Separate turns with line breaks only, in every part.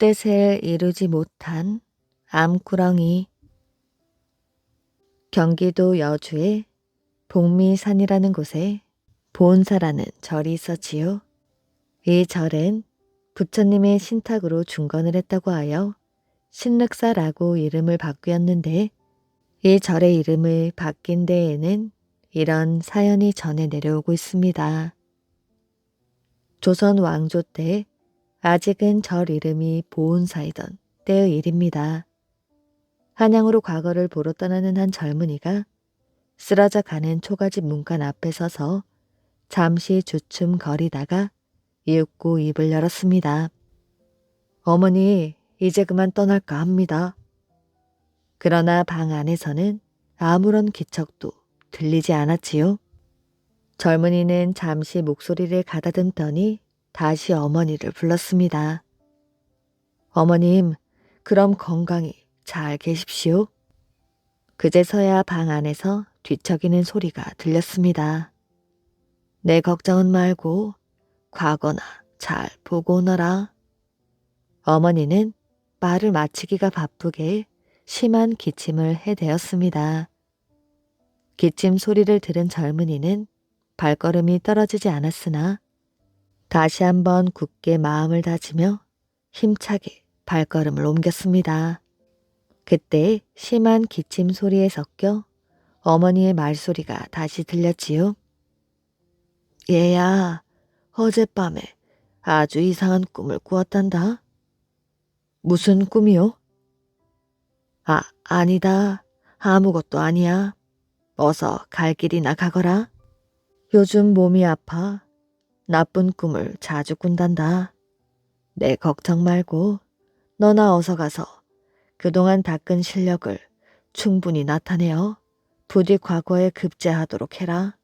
뜻을 이루지 못한 암꾸러기. 경기도 여주의 복미산이라는 곳에 보은사라는 절이 있었지요. 이 절은 부처님의 신탁으로 중건을 했다고 하여 신륵사라고 이름을 바꾸었는데, 이 절의 이름을 바뀐 데에는 이런 사연이 전해 내려오고 있습니다. 조선 왕조 때 아직은 절 이름이 보은사이던 때의 일입니다. 한양으로 과거를 보러 떠나는 한 젊은이가 쓰러져 가는 초가집 문간 앞에 서서 잠시 주춤거리다가 이윽고 입을 열었습니다. 어머니, 이제 그만 떠날까 합니다. 그러나 방 안에서는 아무런 기척도 들리지 않았지요. 젊은이는 잠시 목소리를 가다듬더니 다시 어머니를 불렀습니다. 어머님, 그럼 건강히 잘 계십시오. 그제서야 방 안에서 뒤척이는 소리가 들렸습니다. 내 걱정은 말고 과거나 잘 보고 오너라. 어머니는 말을 마치기가 바쁘게 심한 기침을 해대었습니다. 기침 소리를 들은 젊은이는 발걸음이 떨어지지 않았으나 다시 한번 굳게 마음을 다지며 힘차게 발걸음을 옮겼습니다. 그때 심한 기침 소리에 섞여 어머니의 말소리가 다시 들렸지요. 얘야, 어젯밤에 아주 이상한 꿈을 꾸었단다. 무슨 꿈이요? 아니다. 아무것도 아니야. 어서 갈 길이나 가거라. 요즘 몸이 아파 나쁜 꿈을 자주 꾼단다. 내 걱정 말고 너나 어서 가서 그동안 닦은 실력을 충분히 나타내어 부디 과거에 급제하도록 해라.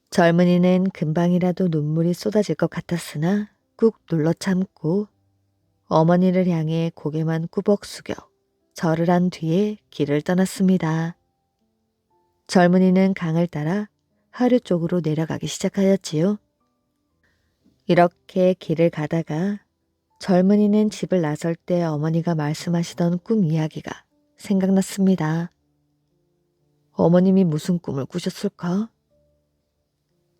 젊은이는 금방이라도 눈물이 쏟아질 것 같았으나 꾹 눌러 참고 어머니를 향해 고개만 꾸벅 숙여 절을 한 뒤에 길을 떠났습니다. 젊은이는 강을 따라 하류 쪽으로 내려가기 시작하였지요. 이렇게 길을 가다가 젊은이는 집을 나설 때 어머니가 말씀하시던 꿈 이야기가 생각났습니다. 어머님이 무슨 꿈을 꾸셨을까?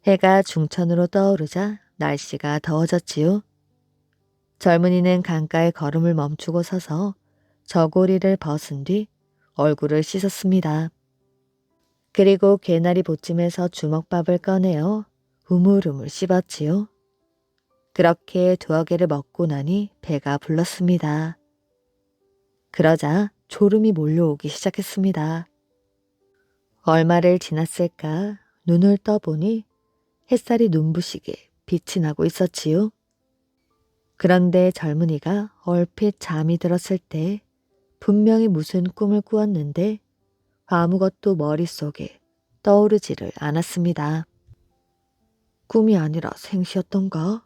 해가 중천으로 떠오르자 날씨가 더워졌지요. 젊은이는 강가에 걸음을 멈추고 서서 저고리를 벗은 뒤 얼굴을 씻었습니다. 그리고 개나리 보찜에서 주먹밥을 꺼내어 우물우물 씹었지요. 그렇게 두어 개를 먹고 나니 배가 불렀습니다. 그러자 졸음이 몰려오기 시작했습니다. 얼마를 지났을까 눈을 떠보니 햇살이 눈부시게 빛이 나고 있었지요. 그런데 젊은이가 얼핏 잠이 들었을 때 분명히 무슨 꿈을 꾸었는데 아무것도 머릿속에 떠오르지를 않았습니다. 꿈이 아니라 생시였던가?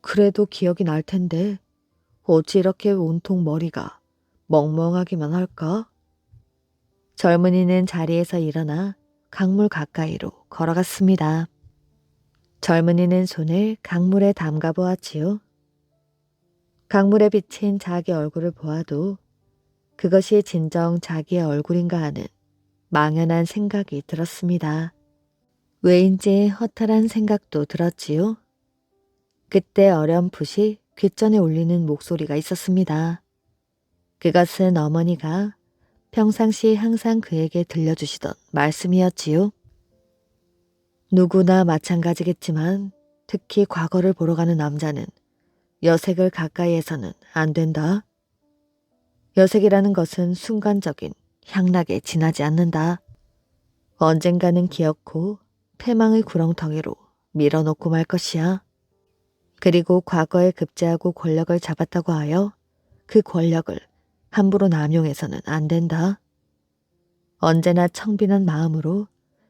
그래도 기억이 날 텐데 어찌 이렇게 온통 머리가 멍멍하기만 할까? 젊은이는 자리에서 일어나 강물 가까이로 걸어갔습니다. 젊은이는 손을 강물에 담가 보았지요. 강물에 비친 자기 얼굴을 보아도 그것이 진정 자기의 얼굴인가 하는 망연한 생각이 들었습니다. 왜인지 허탈한 생각도 들었지요. 그때 어렴풋이 귓전에 울리는 목소리가 있었습니다. 그것은 어머니가 평상시 항상 그에게 들려주시던 말씀이었지요. 누구나 마찬가지겠지만 특히 과거를 보러 가는 남자는 여색을 가까이에서는 안 된다. 여색이라는 것은 순간적인 향락에 지나지 않는다. 언젠가는 기어코 패망의 구렁텅이로 밀어넣고 말 것이야. 그리고 과거에 급제하고 권력을 잡았다고 하여 그 권력을 함부로 남용해서는 안 된다. 언제나 청빈한 마음으로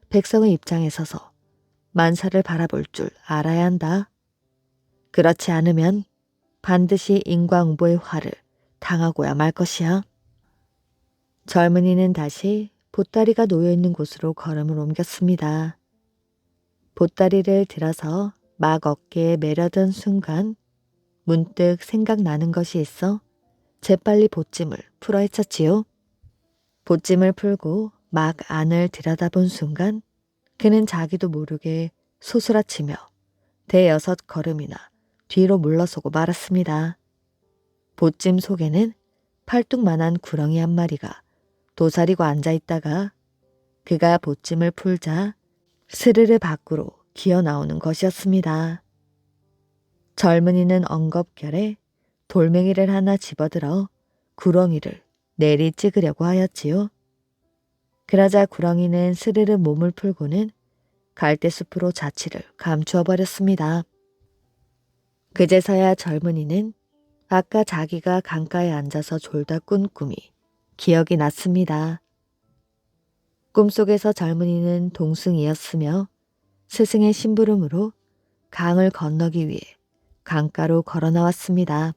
백성의 입장에 서서 만사를 바라볼 줄 알아야 한다. 그렇지 않으면 반드시 인과응보의 화를 당하고야 말 것이야. 젊은이는 다시 보따리가 놓여있는 곳으로 걸음을 옮겼습니다. 보따리를 들어서 막 어깨에 매려던 순간 문득 생각나는 것이 있어 재빨리 보찜을 풀어 헤쳤지요. 보찜을 풀고 막 안을 들여다본 순간 그는 자기도 모르게 소스라치며 대여섯 걸음이나 뒤로 물러서고 말았습니다. 보찜 속에는 팔뚝만한 구렁이 한 마리가 도사리고 앉아있다가 그가 보찜을 풀자 스르르 밖으로 기어 나오는 것이었습니다. 젊은이는 엉겁결에 돌멩이를 하나 집어들어 구렁이를 내리 찍으려고 하였지요. 그러자 구렁이는 스르르 몸을 풀고는 갈대숲으로 자취를 감추어 버렸습니다. 그제서야 젊은이는 아까 자기가 강가에 앉아서 졸다 꾼 꿈이 기억이 났습니다. 꿈속에서 젊은이는 동승이었으며 스승의 심부름으로 강을 건너기 위해 강가로 걸어 나왔습니다.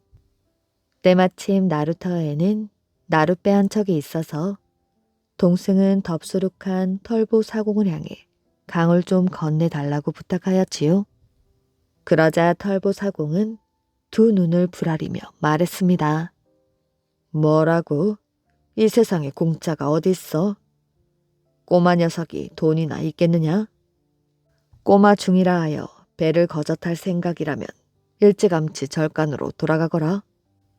때마침 나루터에는 나룻배 한 척이 있어서 동승은 덥수룩한 털보 사공을 향해 강을 좀 건네달라고 부탁하였지요. 그러자 털보 사공은 두 눈을 부라리며 말했습니다. 뭐라고? 이 세상에 공짜가 어디 있어? 꼬마 녀석이 돈이나 있겠느냐? 꼬마 중이라 하여 배를 거저탈 생각이라면 일찌감치 절간으로 돌아가거라.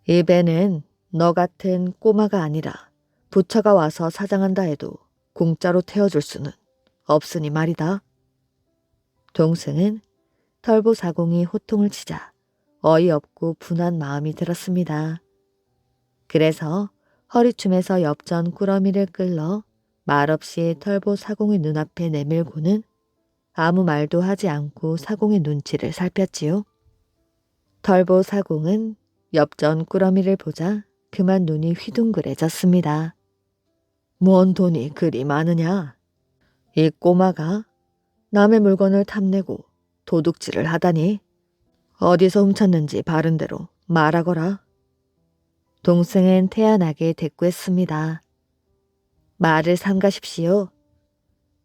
이 배는 너 같은 꼬마가 아니라 부처가 와서 사장한다 해도 공짜로 태워줄 수는 없으니 말이다. 동승은 털보사공이 호통을 치자 어이없고 분한 마음이 들었습니다. 그래서 허리춤에서 엽전 꾸러미를 끌러 말없이 털보사공의 눈앞에 내밀고는 아무 말도 하지 않고 사공의 눈치를 살폈지요. 털보사공은 엽전 꾸러미를 보자 그만 눈이 휘둥그레졌습니다. 뭔 돈이 그리 많으냐? 이 꼬마가 남의 물건을 탐내고 도둑질을 하다니 어디서 훔쳤는지 바른 대로 말하거라. 동승은 태연하게 대꾸했습니다. 말을 삼가십시오.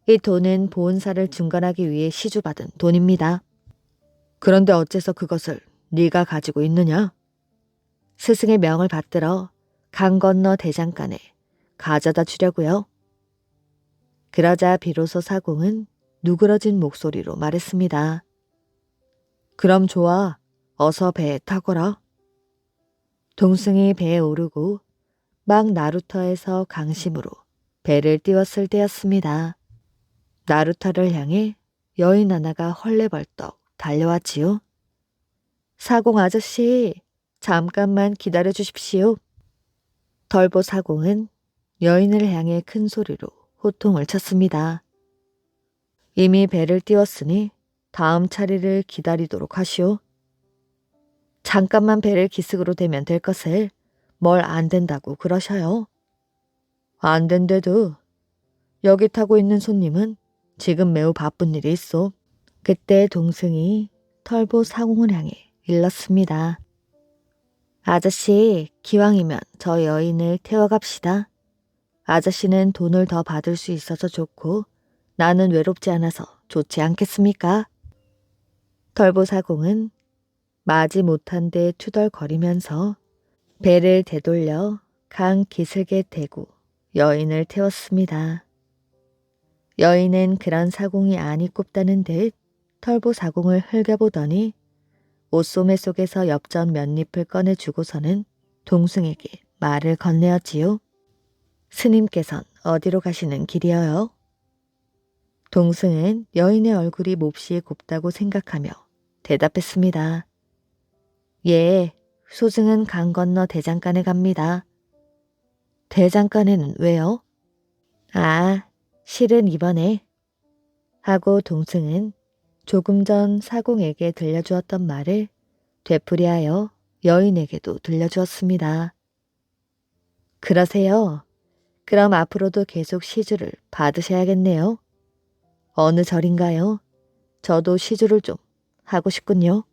이 돈은 보은사를 중간하기 위해 시주받은 돈입니다. 그런데 어째서 그것을 네가 가지고 있느냐? 스승의 명을 받들어 강 건너 대장간에 가져다 주려고요. 그러자 비로소 사공은 누그러진 목소리로 말했습니다. 그럼 좋아. 어서 배에 타거라. 동승이 배에 오르고 막 나루터에서 강심으로 배를 띄웠을 때였습니다. 나루터를 향해 여인 하나가 헐레벌떡 달려왔지요. 사공 아저씨, 잠깐만 기다려 주십시오. 덜보 사공은 여인을 향해 큰 소리로 호통을 쳤습니다. 이미 배를 띄웠으니 다음 차례를 기다리도록 하시오. 잠깐만 배를 기슭으로 대면 될 것을 뭘 안 된다고 그러셔요. 안 된대도 여기 타고 있는 손님은 지금 매우 바쁜 일이 있어. 그때 동승이 털보 사공을 향해 일렀습니다. 아저씨, 기왕이면 저 여인을 태워갑시다. 아저씨는 돈을 더 받을 수 있어서 좋고 나는 외롭지 않아서 좋지 않겠습니까? 털보사공은 마지 못한 데 투덜거리면서 배를 되돌려 강 기슭에 대고 여인을 태웠습니다. 여인은 그런 사공이 아니 꼽다는 듯 털보사공을 흘겨보더니 옷소매 속에서 엽전 몇 잎을 꺼내주고서는 동승에게 말을 건네었지요. 스님께선 어디로 가시는 길이어요? 동승은 여인의 얼굴이 몹시 곱다고 생각하며 대답했습니다. 예, 소승은 강 건너 대장간에 갑니다. 대장간에는 왜요? 아, 실은 이번에 하고 동승은 조금 전 사공에게 들려주었던 말을 되풀이하여 여인에게도 들려주었습니다. 그러세요. 그럼 앞으로도 계속 시주를 받으셔야겠네요. 어느 절인가요? 저도 시주를 좀 하고 싶군요.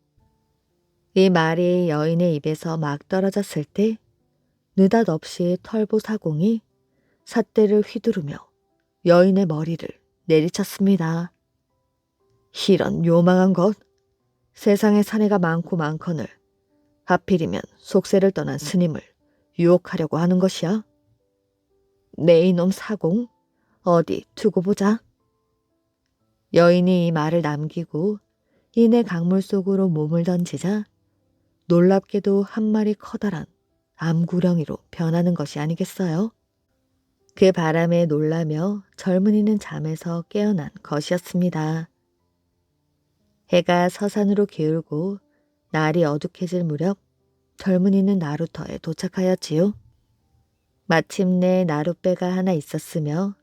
이 말이 여인의 입에서 막 떨어졌을 때 느닷없이 털보사공이 삿대를 휘두르며 여인의 머리를 내리쳤습니다. 이런 요망한 것! 세상에 사내가 많고 많거늘 하필이면 속세를 떠난 스님을 유혹하려고 하는 것이야? 내 이놈 사공, 어디 두고 보자. 여인이 이 말을 남기고 이내 강물 속으로 몸을 던지자 놀랍게도 한 마리 커다란 암구렁이로 변하는 것이 아니겠어요? 그 바람에 놀라며 젊은이는 잠에서 깨어난 것이었습니다. 해가 서산으로 기울고 날이 어둑해질 무렵 젊은이는 나루터에 도착하였지요. 마침내 나룻배가 하나 있었으며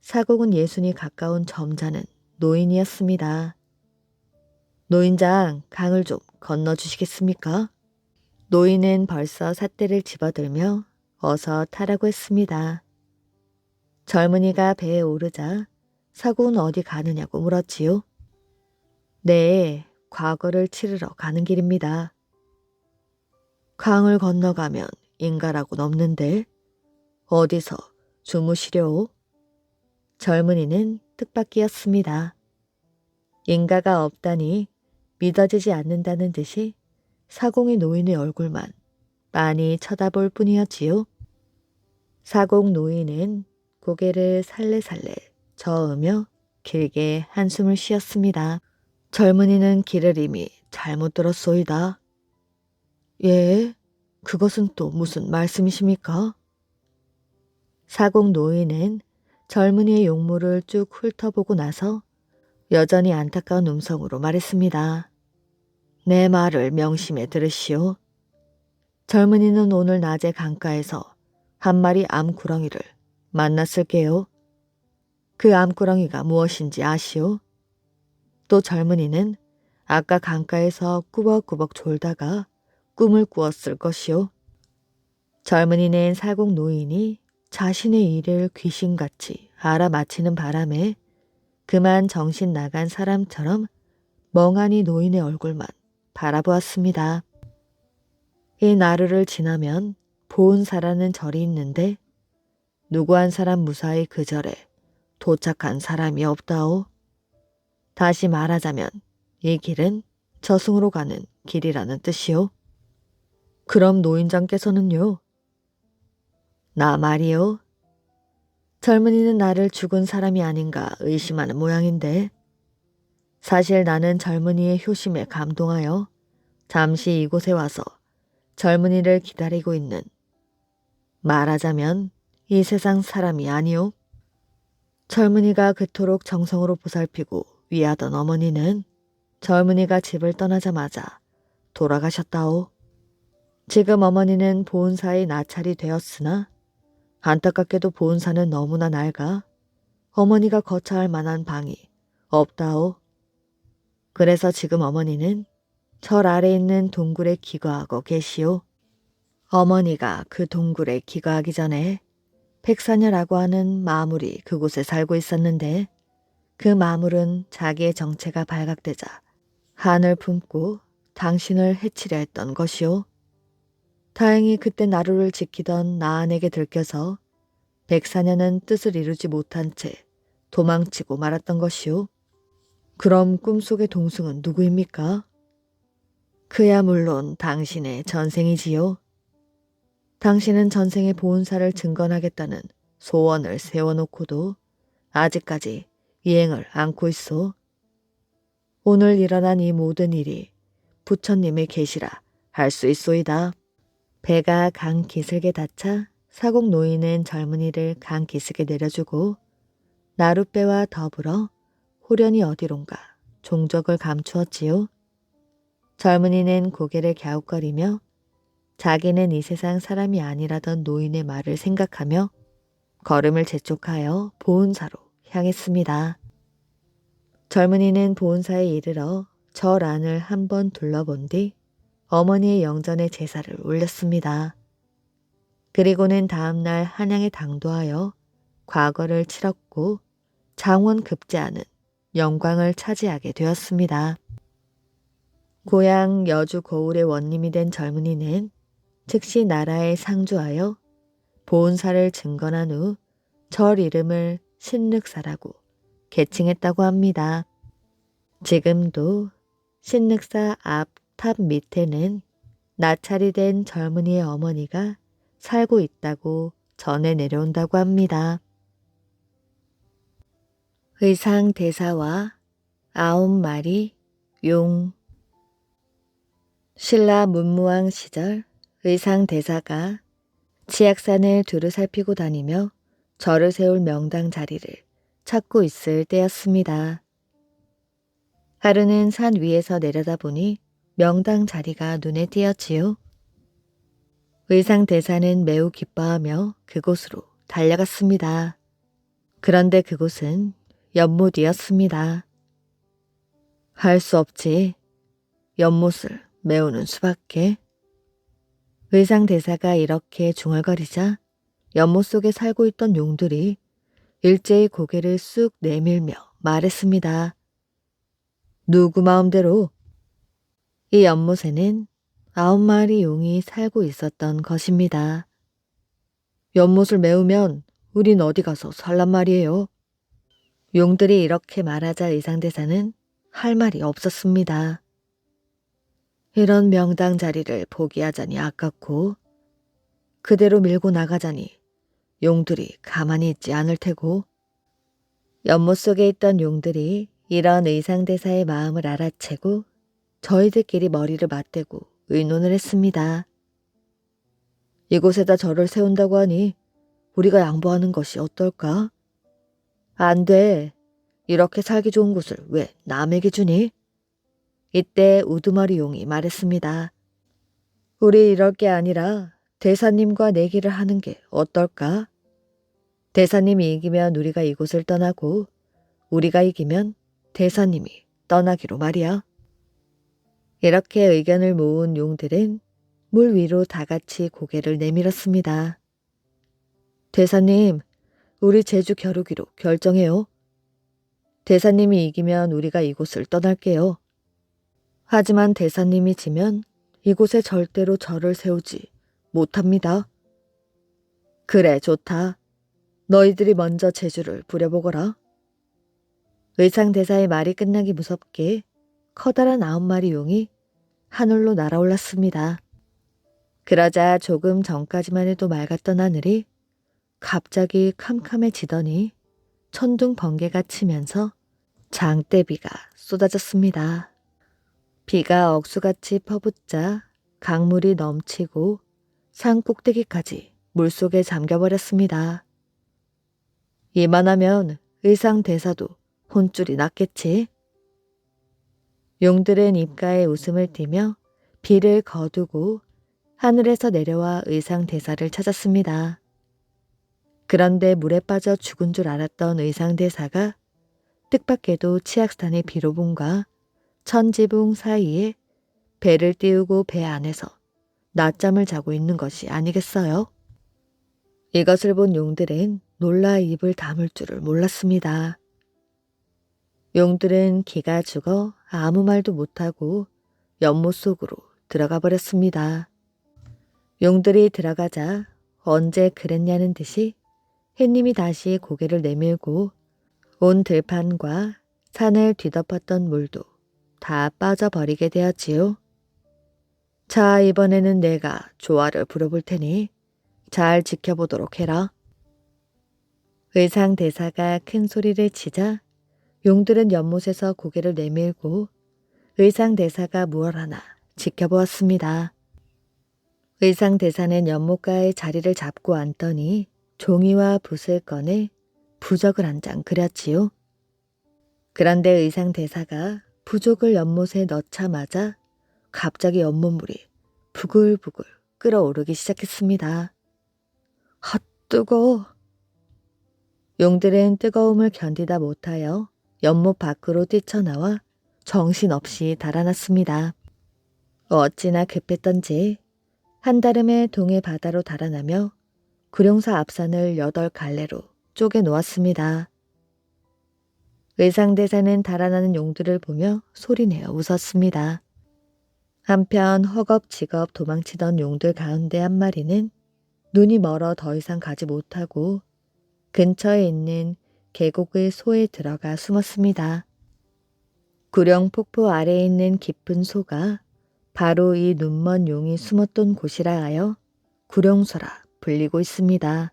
사공은 예순이 가까운 점잖은 노인이었습니다. 노인장, 강을 좀 건너주시겠습니까? 노인은 벌써 삿대를 집어들며 어서 타라고 했습니다. 젊은이가 배에 오르자 사공은 어디 가느냐고 물었지요. 네, 과거를 치르러 가는 길입니다. 강을 건너가면 인가라고는 없는데 어디서 주무시려오? 젊은이는 뜻밖이었습니다. 인가가 없다니 믿어지지 않는다는 듯이 사공의 노인의 얼굴만 빤히 쳐다볼 뿐이었지요. 사공 노인은 고개를 살레살레 저으며 길게 한숨을 쉬었습니다. 젊은이는 길을 이미 잘못 들었소이다. 예, 그것은 또 무슨 말씀이십니까? 사공 노인은 젊은이의 용모를 쭉 훑어보고 나서 여전히 안타까운 음성으로 말했습니다. 내 말을 명심해 들으시오. 젊은이는 오늘 낮에 강가에서 한 마리 암구렁이를 만났을게요. 그 암구렁이가 무엇인지 아시오? 또 젊은이는 아까 강가에서 꾸벅꾸벅 졸다가 꿈을 꾸었을 것이오. 젊은이는 사공 노인이 자신의 일을 귀신같이 알아맞히는 바람에 그만 정신 나간 사람처럼 멍하니 노인의 얼굴만 바라보았습니다. 이 나루를 지나면 보은사라는 절이 있는데 누구 한 사람 무사히 그 절에 도착한 사람이 없다오. 다시 말하자면 이 길은 저승으로 가는 길이라는 뜻이오. 그럼 노인장께서는요? 나 말이요. 젊은이는 나를 죽은 사람이 아닌가 의심하는 모양인데 사실 나는 젊은이의 효심에 감동하여 잠시 이곳에 와서 젊은이를 기다리고 있는 말하자면 이 세상 사람이 아니오. 젊은이가 그토록 정성으로 보살피고 위하던 어머니는 젊은이가 집을 떠나자마자 돌아가셨다오. 지금 어머니는 보은사의 나찰이 되었으나 안타깝게도 보은사는 너무나 낡아 어머니가 거처할 만한 방이 없다오. 그래서 지금 어머니는 절 아래 있는 동굴에 기거하고 계시오. 어머니가 그 동굴에 기거하기 전에 백사녀라고 하는 마물이 그곳에 살고 있었는데 그 마물은 자기의 정체가 발각되자 한을 품고 당신을 해치려 했던 것이오. 다행히 그때 나루를 지키던 나한에게 들켜서 백사녀는 뜻을 이루지 못한 채 도망치고 말았던 것이오. 그럼 꿈속의 동승은 누구입니까? 그야 물론 당신의 전생이지요. 당신은 전생의 보은사를 증건하겠다는 소원을 세워놓고도 아직까지 이행을 않고 있어. 오늘 일어난 이 모든 일이 부처님의 계시라 할 수 있소이다. 배가 강 기슭에 닿자 사공 노인은 젊은이를 강 기슭에 내려주고 나룻배와 더불어 호련히 어디론가 종적을 감추었지요. 젊은이는 고개를 갸웃거리며 자기는 이 세상 사람이 아니라던 노인의 말을 생각하며 걸음을 재촉하여 보은사로 향했습니다. 젊은이는 보은사에 이르러 절 안을 한번 둘러본 뒤 어머니의 영전에 제사를 올렸습니다. 그리고는 다음날 한양에 당도하여 과거를 치렀고 장원급제하는 영광을 차지하게 되었습니다. 고향 여주 고을의 원님이 된 젊은이는 즉시 나라에 상주하여 보은사를 증건한 후 절 이름을 신륵사라고 개칭했다고 합니다. 지금도 신륵사 앞 탑 밑에는 나찰이 된 젊은이의 어머니가 살고 있다고 전해 내려온다고 합니다. 의상대사와 9마리 용. 신라 문무왕 시절 의상대사가 치악산을 두루 살피고 다니며 절을 세울 명당 자리를 찾고 있을 때였습니다. 하루는 산 위에서 내려다보니 명당 자리가 눈에 띄었지요. 의상대사는 매우 기뻐하며 그곳으로 달려갔습니다. 그런데 그곳은 연못이었습니다. 할 수 없지. 연못을 메우는 수밖에. 의상대사가 이렇게 중얼거리자 연못 속에 살고 있던 용들이 일제히 고개를 쑥 내밀며 말했습니다. 누구 마음대로. 이 연못에는 9마리 용이 살고 있었던 것입니다. 연못을 메우면 우린 어디 가서 살란 말이에요. 용들이 이렇게 말하자 의상대사는 할 말이 없었습니다. 이런 명당 자리를 포기하자니 아깝고 그대로 밀고 나가자니 용들이 가만히 있지 않을 테고. 연못 속에 있던 용들이 이런 의상대사의 마음을 알아채고 저희들끼리 머리를 맞대고 의논을 했습니다. 이곳에다 절을 세운다고 하니 우리가 양보하는 것이 어떨까? 안 돼. 이렇게 살기 좋은 곳을 왜 남에게 주니? 이때 우두머리 용이 말했습니다. 우리 이럴 게 아니라 대사님과 내기를 하는 게 어떨까? 대사님이 이기면 우리가 이곳을 떠나고 우리가 이기면 대사님이 떠나기로 말이야. 이렇게 의견을 모은 용들은 물 위로 다 같이 고개를 내밀었습니다. 대사님, 우리 제주 겨루기로 결정해요. 대사님이 이기면 우리가 이곳을 떠날게요. 하지만 대사님이 지면 이곳에 절대로 절을 세우지 못합니다. 그래, 좋다. 너희들이 먼저 제주를 부려보거라. 의상대사의 말이 끝나기 무섭게 커다란 9마리 용이 하늘로 날아올랐습니다. 그러자 조금 전까지만 해도 맑았던 하늘이 갑자기 캄캄해지더니 천둥 번개가 치면서 장대비가 쏟아졌습니다. 비가 억수같이 퍼붓자 강물이 넘치고 산 꼭대기까지 물속에 잠겨버렸습니다. 이만하면 의상대사도 혼쭐이 났겠지. 용들은 입가에 웃음을 띠며 비를 거두고 하늘에서 내려와 의상대사를 찾았습니다. 그런데 물에 빠져 죽은 줄 알았던 의상대사가 뜻밖에도 치악산의 비로봉과 천지붕 사이에 배를 띄우고 배 안에서 낮잠을 자고 있는 것이 아니겠어요? 이것을 본 용들은 놀라 입을 다물 줄을 몰랐습니다. 용들은 기가 죽어 아무 말도 못하고 연못 속으로 들어가 버렸습니다. 용들이 들어가자 언제 그랬냐는 듯이 햇님이 다시 고개를 내밀고 온 들판과 산을 뒤덮었던 물도 다 빠져버리게 되었지요. 자, 이번에는 내가 조화를 부려볼 테니 잘 지켜보도록 해라. 의상대사가 큰 소리를 치자 용들은 연못에서 고개를 내밀고 의상대사가 무얼 하나 지켜보았습니다. 의상대사는 연못가에 자리를 잡고 앉더니 종이와 붓을 꺼내 부적을 한 장 그렸지요. 그런데 의상대사가 부적을 연못에 넣자마자 갑자기 연못물이 부글부글 끓어오르기 시작했습니다. 핫, 뜨거! 용들은 뜨거움을 견디다 못하여 연못 밖으로 뛰쳐나와 정신없이 달아났습니다. 어찌나 급했던지 한다름에 동해 바다로 달아나며 구룡사 앞산을 8갈래로 쪼개 놓았습니다. 의상대사는 달아나는 용들을 보며 소리내어 웃었습니다. 한편 허겁지겁 도망치던 용들 가운데 한 마리는 눈이 멀어 더 이상 가지 못하고 근처에 있는 계곡의 소에 들어가 숨었습니다. 구룡폭포 아래에 있는 깊은 소가 바로 이 눈먼 용이 숨었던 곳이라 하여 구룡소라 불리고 있습니다.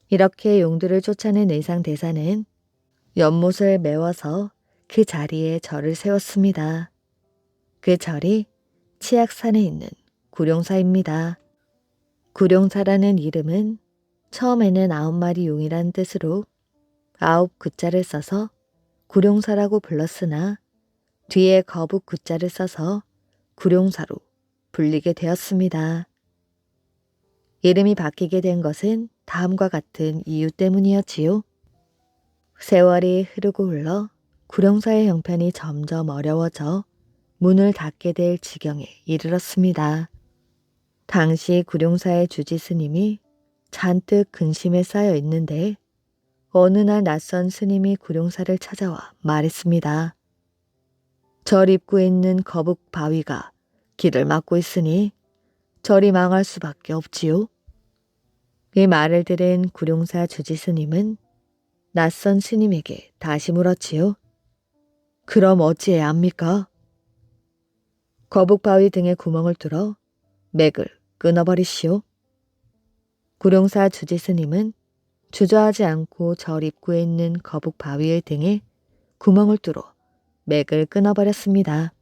이렇게 용들을 쫓아낸 의상대사는 연못을 메워서 그 자리에 절을 세웠습니다. 그 절이 치악산에 있는 구룡사입니다. 구룡사라는 이름은 처음에는 9마리 용이란 뜻으로 9 구자를 써서 구룡사라고 불렀으나 뒤에 거북 구자를 써서 구룡사로 불리게 되었습니다. 이름이 바뀌게 된 것은 다음과 같은 이유 때문이었지요. 세월이 흐르고 흘러 구룡사의 형편이 점점 어려워져 문을 닫게 될 지경에 이르렀습니다. 당시 구룡사의 주지 스님이 잔뜩 근심에 쌓여 있는데 어느 날 낯선 스님이 구룡사를 찾아와 말했습니다. 절 입구에 있는 거북 바위가 길을 막고 있으니 절이 망할 수밖에 없지요. 이 말을 들은 구룡사 주지 스님은 낯선 스님에게 다시 물었지요. 그럼 어찌해야 합니까? 거북 바위 등에 구멍을 뚫어 맥을 끊어버리시오. 구룡사 주지 스님은 주저하지 않고 절 입구에 있는 거북 바위의 등에 구멍을 뚫어 맥을 끊어버렸습니다.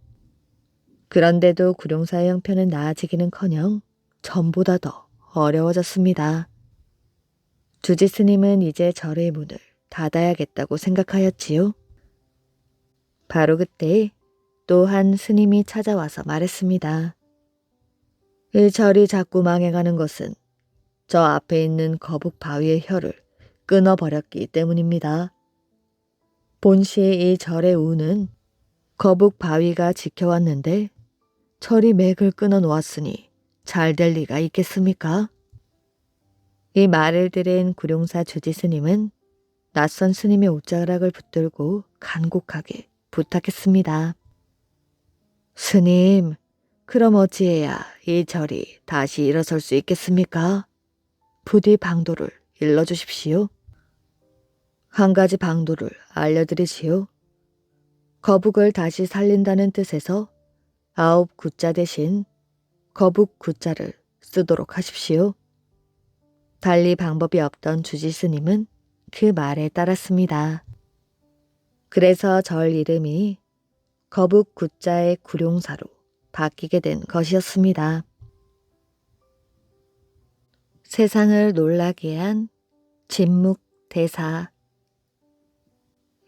그런데도 구룡사의 형편은 나아지기는커녕 전보다 더 어려워졌습니다. 주지 스님은 이제 절의 문을 닫아야겠다고 생각하였지요. 바로 그때 또 한 스님이 찾아와서 말했습니다. 이 절이 자꾸 망해가는 것은 저 앞에 있는 거북 바위의 혀를 끊어버렸기 때문입니다. 본시 이 절의 우는 거북 바위가 지켜왔는데 절이 맥을 끊어 놓았으니 잘 될 리가 있겠습니까? 이 말을 들은 구룡사 주지 스님은 낯선 스님의 옷자락을 붙들고 간곡하게 부탁했습니다. 스님, 그럼 어찌해야 이 절이 다시 일어설 수 있겠습니까? 부디 방도를 일러주십시오. 한 가지 방도를 알려드리시오. 거북을 다시 살린다는 뜻에서 9 구자 대신 거북 구자를 쓰도록 하십시오. 달리 방법이 없던 주지 스님은 그 말에 따랐습니다. 그래서 절 이름이 거북 구자의 구룡사로 바뀌게 된 것이었습니다. 세상을 놀라게 한 진묵대사.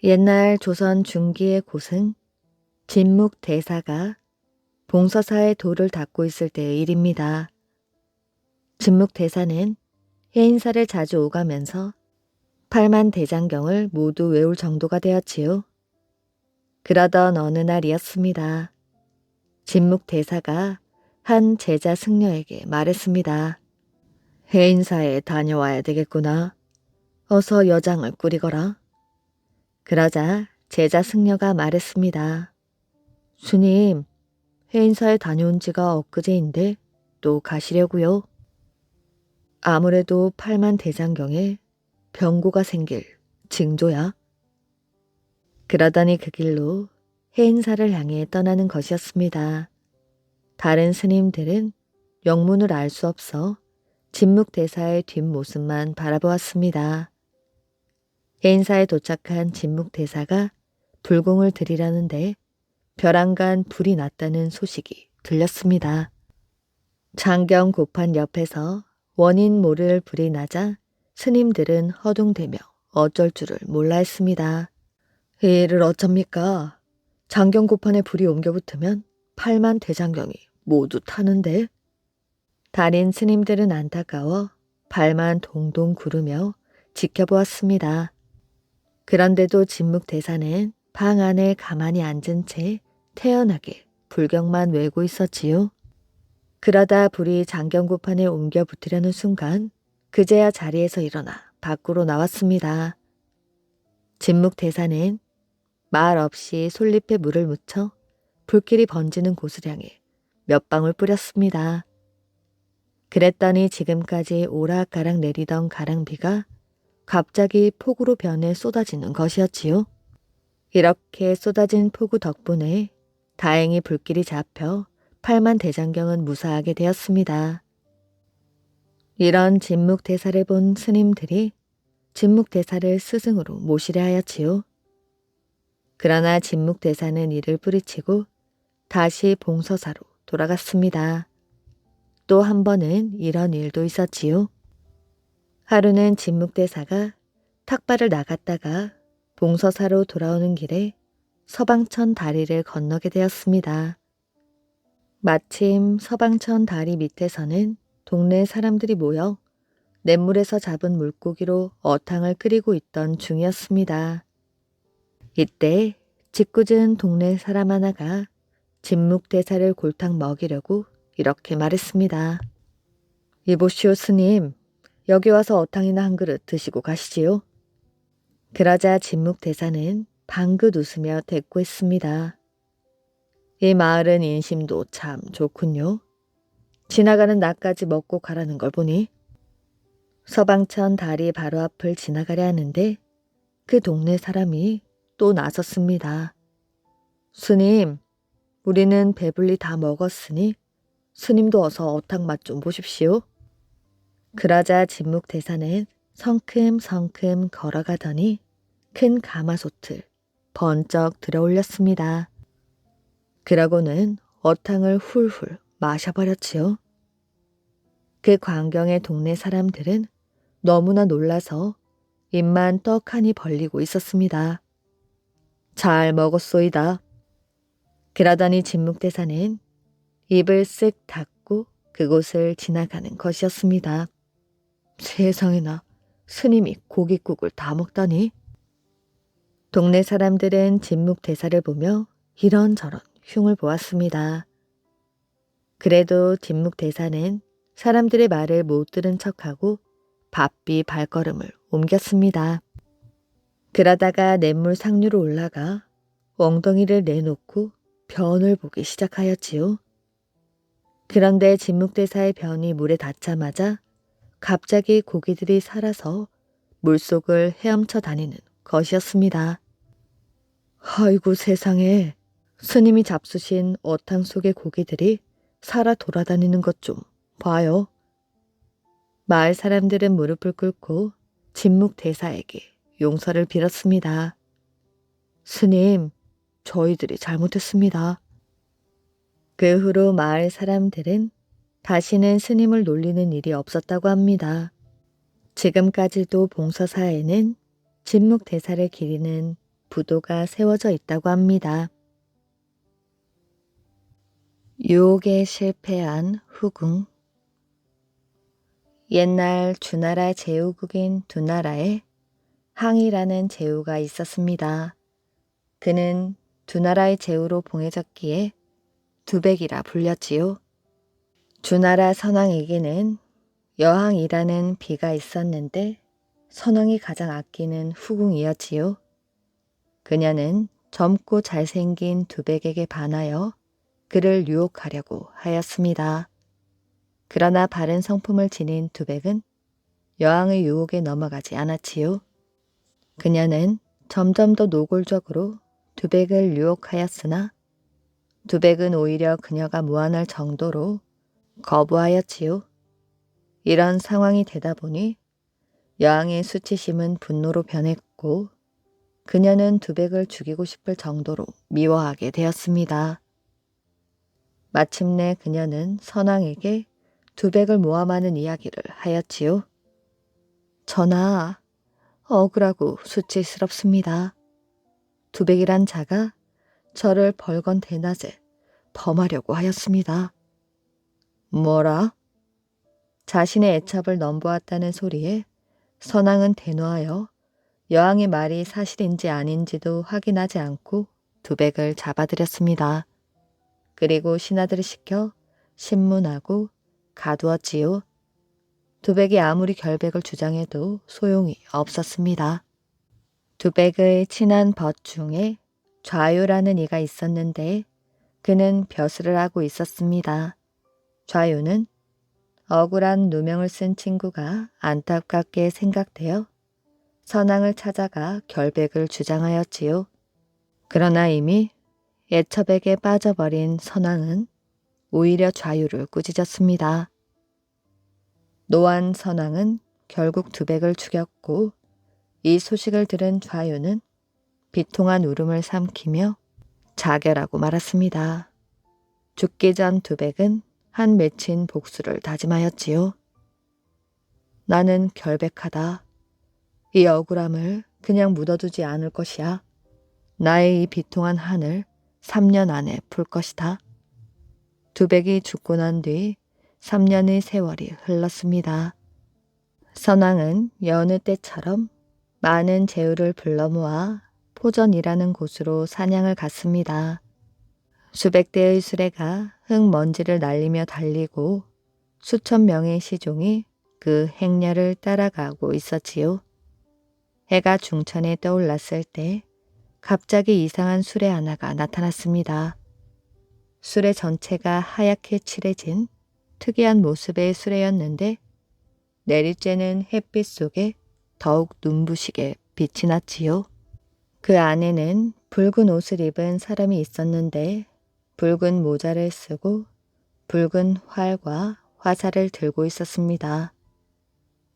옛날 조선 중기의 고승 진묵대사가 봉서사의 도를 닦고 있을 때의 일입니다. 진묵대사는 해인사를 자주 오가면서 8만 대장경을 모두 외울 정도가 되었지요. 그러던 어느 날이었습니다. 진묵대사가 한 제자 승려에게 말했습니다. 해인사에 다녀와야 되겠구나. 어서 여장을 꾸리거라. 그러자 제자 승려가 말했습니다. 스님, 해인사에 다녀온 지가 엊그제인데 또 가시려고요. 아무래도 8만 대장경에 병고가 생길 징조야. 그러더니 그 길로 해인사를 향해 떠나는 것이었습니다. 다른 스님들은 영문을 알 수 없어 진묵대사의 뒷모습만 바라보았습니다. 해인사에 도착한 진묵대사가 불공을 드리려는데 벼랑간 불이 났다는 소식이 들렸습니다. 장경 고판 옆에서 원인 모를 불이 나자 스님들은 허둥대며 어쩔 줄을 몰라 했습니다. 이 일을 어쩝니까? 장경 고판에 불이 옮겨붙으면 8만 대장경이 모두 타는데. 달인 스님들은 안타까워 발만 동동 구르며 지켜보았습니다. 그런데도 진묵대사는 방 안에 가만히 앉은 채 태연하게 불경만 외고 있었지요. 그러다 불이 장경고판에 옮겨 붙으려는 순간 그제야 자리에서 일어나 밖으로 나왔습니다. 진묵대사는 말 없이 솔잎에 물을 묻혀 불길이 번지는 곳을 향해 몇 방울 뿌렸습니다. 그랬더니 지금까지 오락가락 내리던 가랑비가 갑자기 폭우로 변해 쏟아지는 것이었지요. 이렇게 쏟아진 폭우 덕분에 다행히 불길이 잡혀 팔만대장경은 무사하게 되었습니다. 이런 진묵대사를 본 스님들이 진묵대사를 스승으로 모시려 하였지요. 그러나 진묵대사는 이를 뿌리치고 다시 봉서사로 돌아갔습니다. 또 한 번은 이런 일도 있었지요. 하루는 진묵대사가 탁발을 나갔다가 봉서사로 돌아오는 길에 서방천 다리를 건너게 되었습니다. 마침 서방천 다리 밑에서는 동네 사람들이 모여 냇물에서 잡은 물고기로 어탕을 끓이고 있던 중이었습니다. 이때 짓궂은 동네 사람 하나가 진묵대사를 골탕 먹이려고 이렇게 말했습니다. 이보시오 스님, 여기 와서 어탕이나 한 그릇 드시고 가시지요. 그러자 진묵대사는 방긋 웃으며 대꾸했습니다. 이 마을은 인심도 참 좋군요. 지나가는 나까지 먹고 가라는 걸 보니. 서방천 다리 바로 앞을 지나가려 하는데 그 동네 사람이 또 나섰습니다. 스님, 우리는 배불리 다 먹었으니 스님도 어서 어탕 맛 좀 보십시오. 그러자 진묵대사는 성큼성큼 걸어가더니 큰 가마솥을 번쩍 들어 올렸습니다. 그러고는 어탕을 훌훌 마셔버렸지요. 그 광경에 동네 사람들은 너무나 놀라서 입만 떡하니 벌리고 있었습니다. 잘 먹었소이다. 그러더니 진묵대사는 입을 쓱 닫고 그곳을 지나가는 것이었습니다. 세상에나, 스님이 고깃국을 다 먹다니. 동네 사람들은 진묵대사를 보며 이런저런 흉을 보았습니다. 그래도 진묵대사는 사람들의 말을 못 들은 척하고 바삐 발걸음을 옮겼습니다. 그러다가 냇물 상류로 올라가 엉덩이를 내놓고 변을 보기 시작하였지요. 그런데 진묵대사의 변이 물에 닿자마자 갑자기 고기들이 살아서 물속을 헤엄쳐 다니는 것이었습니다. 아이고 세상에, 스님이 잡수신 어탕 속의 고기들이 살아 돌아다니는 것 좀 봐요. 마을 사람들은 무릎을 꿇고 진묵대사에게 용서를 빌었습니다. 스님, 저희들이 잘못했습니다. 그 후로 마을 사람들은 다시는 스님을 놀리는 일이 없었다고 합니다. 지금까지도 봉서사에는 진묵대사를 기리는 부도가 세워져 있다고 합니다. 유혹에 실패한 후궁. 옛날 주나라 제후국인 두나라에 항이라는 제후가 있었습니다. 그는 두나라의 제후로 봉해졌기에 두백이라 불렸지요. 주나라 선왕에게는 여항이라는 비가 있었는데 선왕이 가장 아끼는 후궁이었지요. 그녀는 젊고 잘생긴 두백에게 반하여 그를 유혹하려고 하였습니다. 그러나 바른 성품을 지닌 두백은 여왕의 유혹에 넘어가지 않았지요. 그녀는 점점 더 노골적으로 두백을 유혹하였으나 두백은 오히려 그녀가 무안할 정도로 거부하였지요. 이런 상황이 되다 보니 여왕의 수치심은 분노로 변했고 그녀는 두백을 죽이고 싶을 정도로 미워하게 되었습니다. 마침내 그녀는 선왕에게 두백을 모함하는 이야기를 하였지요. 전하, 억울하고 수치스럽습니다. 두백이란 자가 저를 벌건 대낮에 범하려고 하였습니다. 뭐라? 자신의 애첩을 넘보았다는 소리에 선왕은 대노하여 여왕의 말이 사실인지 아닌지도 확인하지 않고 두백을 잡아들였습니다. 그리고 신하들을 시켜 신문하고 가두었지요. 두백이 아무리 결백을 주장해도 소용이 없었습니다. 두백의 친한 벗 중에 좌유라는 이가 있었는데 그는 벼슬을 하고 있었습니다. 좌유는 억울한 누명을 쓴 친구가 안타깝게 생각되어 선왕을 찾아가 결백을 주장하였지요. 그러나 이미 애처백에 빠져버린 선왕은 오히려 좌유를 꾸짖었습니다. 노한 선왕은 결국 두백을 죽였고 이 소식을 들은 좌유는 비통한 울음을 삼키며 자결하고 말았습니다. 죽기 전 두백은 한 맺힌 복수를 다짐하였지요. 나는 결백하다. 이 억울함을 그냥 묻어두지 않을 것이야. 나의 이 비통한 한을 3년 안에 풀 것이다. 두백이 죽고 난 뒤 3년의 세월이 흘렀습니다. 선왕은 여느 때처럼 많은 제후를 불러 모아 포전이라는 곳으로 사냥을 갔습니다. 수백 대의 수레가 흙먼지를 날리며 달리고 수천 명의 시종이 그 행렬을 따라가고 있었지요. 해가 중천에 떠올랐을 때 갑자기 이상한 수레 하나가 나타났습니다. 수레 전체가 하얗게 칠해진 특이한 모습의 수레였는데 내리쬐는 햇빛 속에 더욱 눈부시게 빛이 났지요. 그 안에는 붉은 옷을 입은 사람이 있었는데 붉은 모자를 쓰고 붉은 활과 화살을 들고 있었습니다.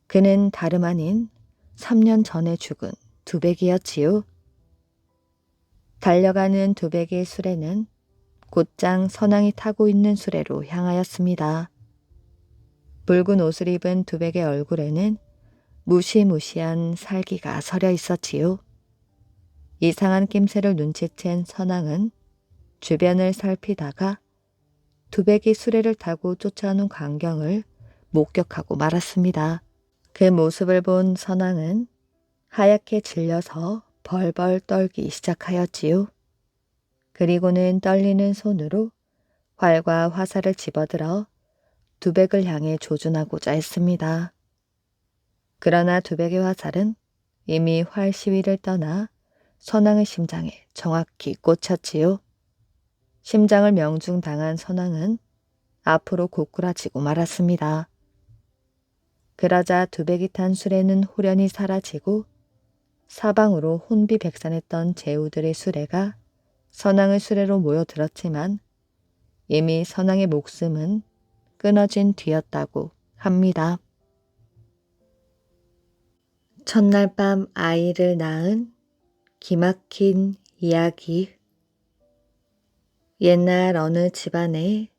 그는 다름 아닌 3년 전에 죽은 두백이었지요. 달려가는 두백의 수레는 곧장 선왕이 타고 있는 수레로 향하였습니다. 붉은 옷을 입은 두백의 얼굴에는 무시무시한 살기가 서려 있었지요. 이상한 낌새를 눈치챈 선왕은 주변을 살피다가 두백이 수레를 타고 쫓아오는 광경을 목격하고 말았습니다. 그 모습을 본 선왕은 하얗게 질려서 벌벌 떨기 시작하였지요. 그리고는 떨리는 손으로 활과 화살을 집어들어 두백을 향해 조준하고자 했습니다. 그러나 두백의 화살은 이미 활 시위를 떠나 선왕의 심장에 정확히 꽂혔지요. 심장을 명중당한 선왕은 앞으로 고꾸라지고 말았습니다. 그러자 두백이 탄 수레는 호련히 사라지고 사방으로 혼비백산했던 제후들의 수레가 선왕의 수레로 모여들었지만 이미 선왕의 목숨은 끊어진 뒤였다고 합니다. 첫날 밤 아이를 낳은 기막힌 이야기. 옛날 어느 집안에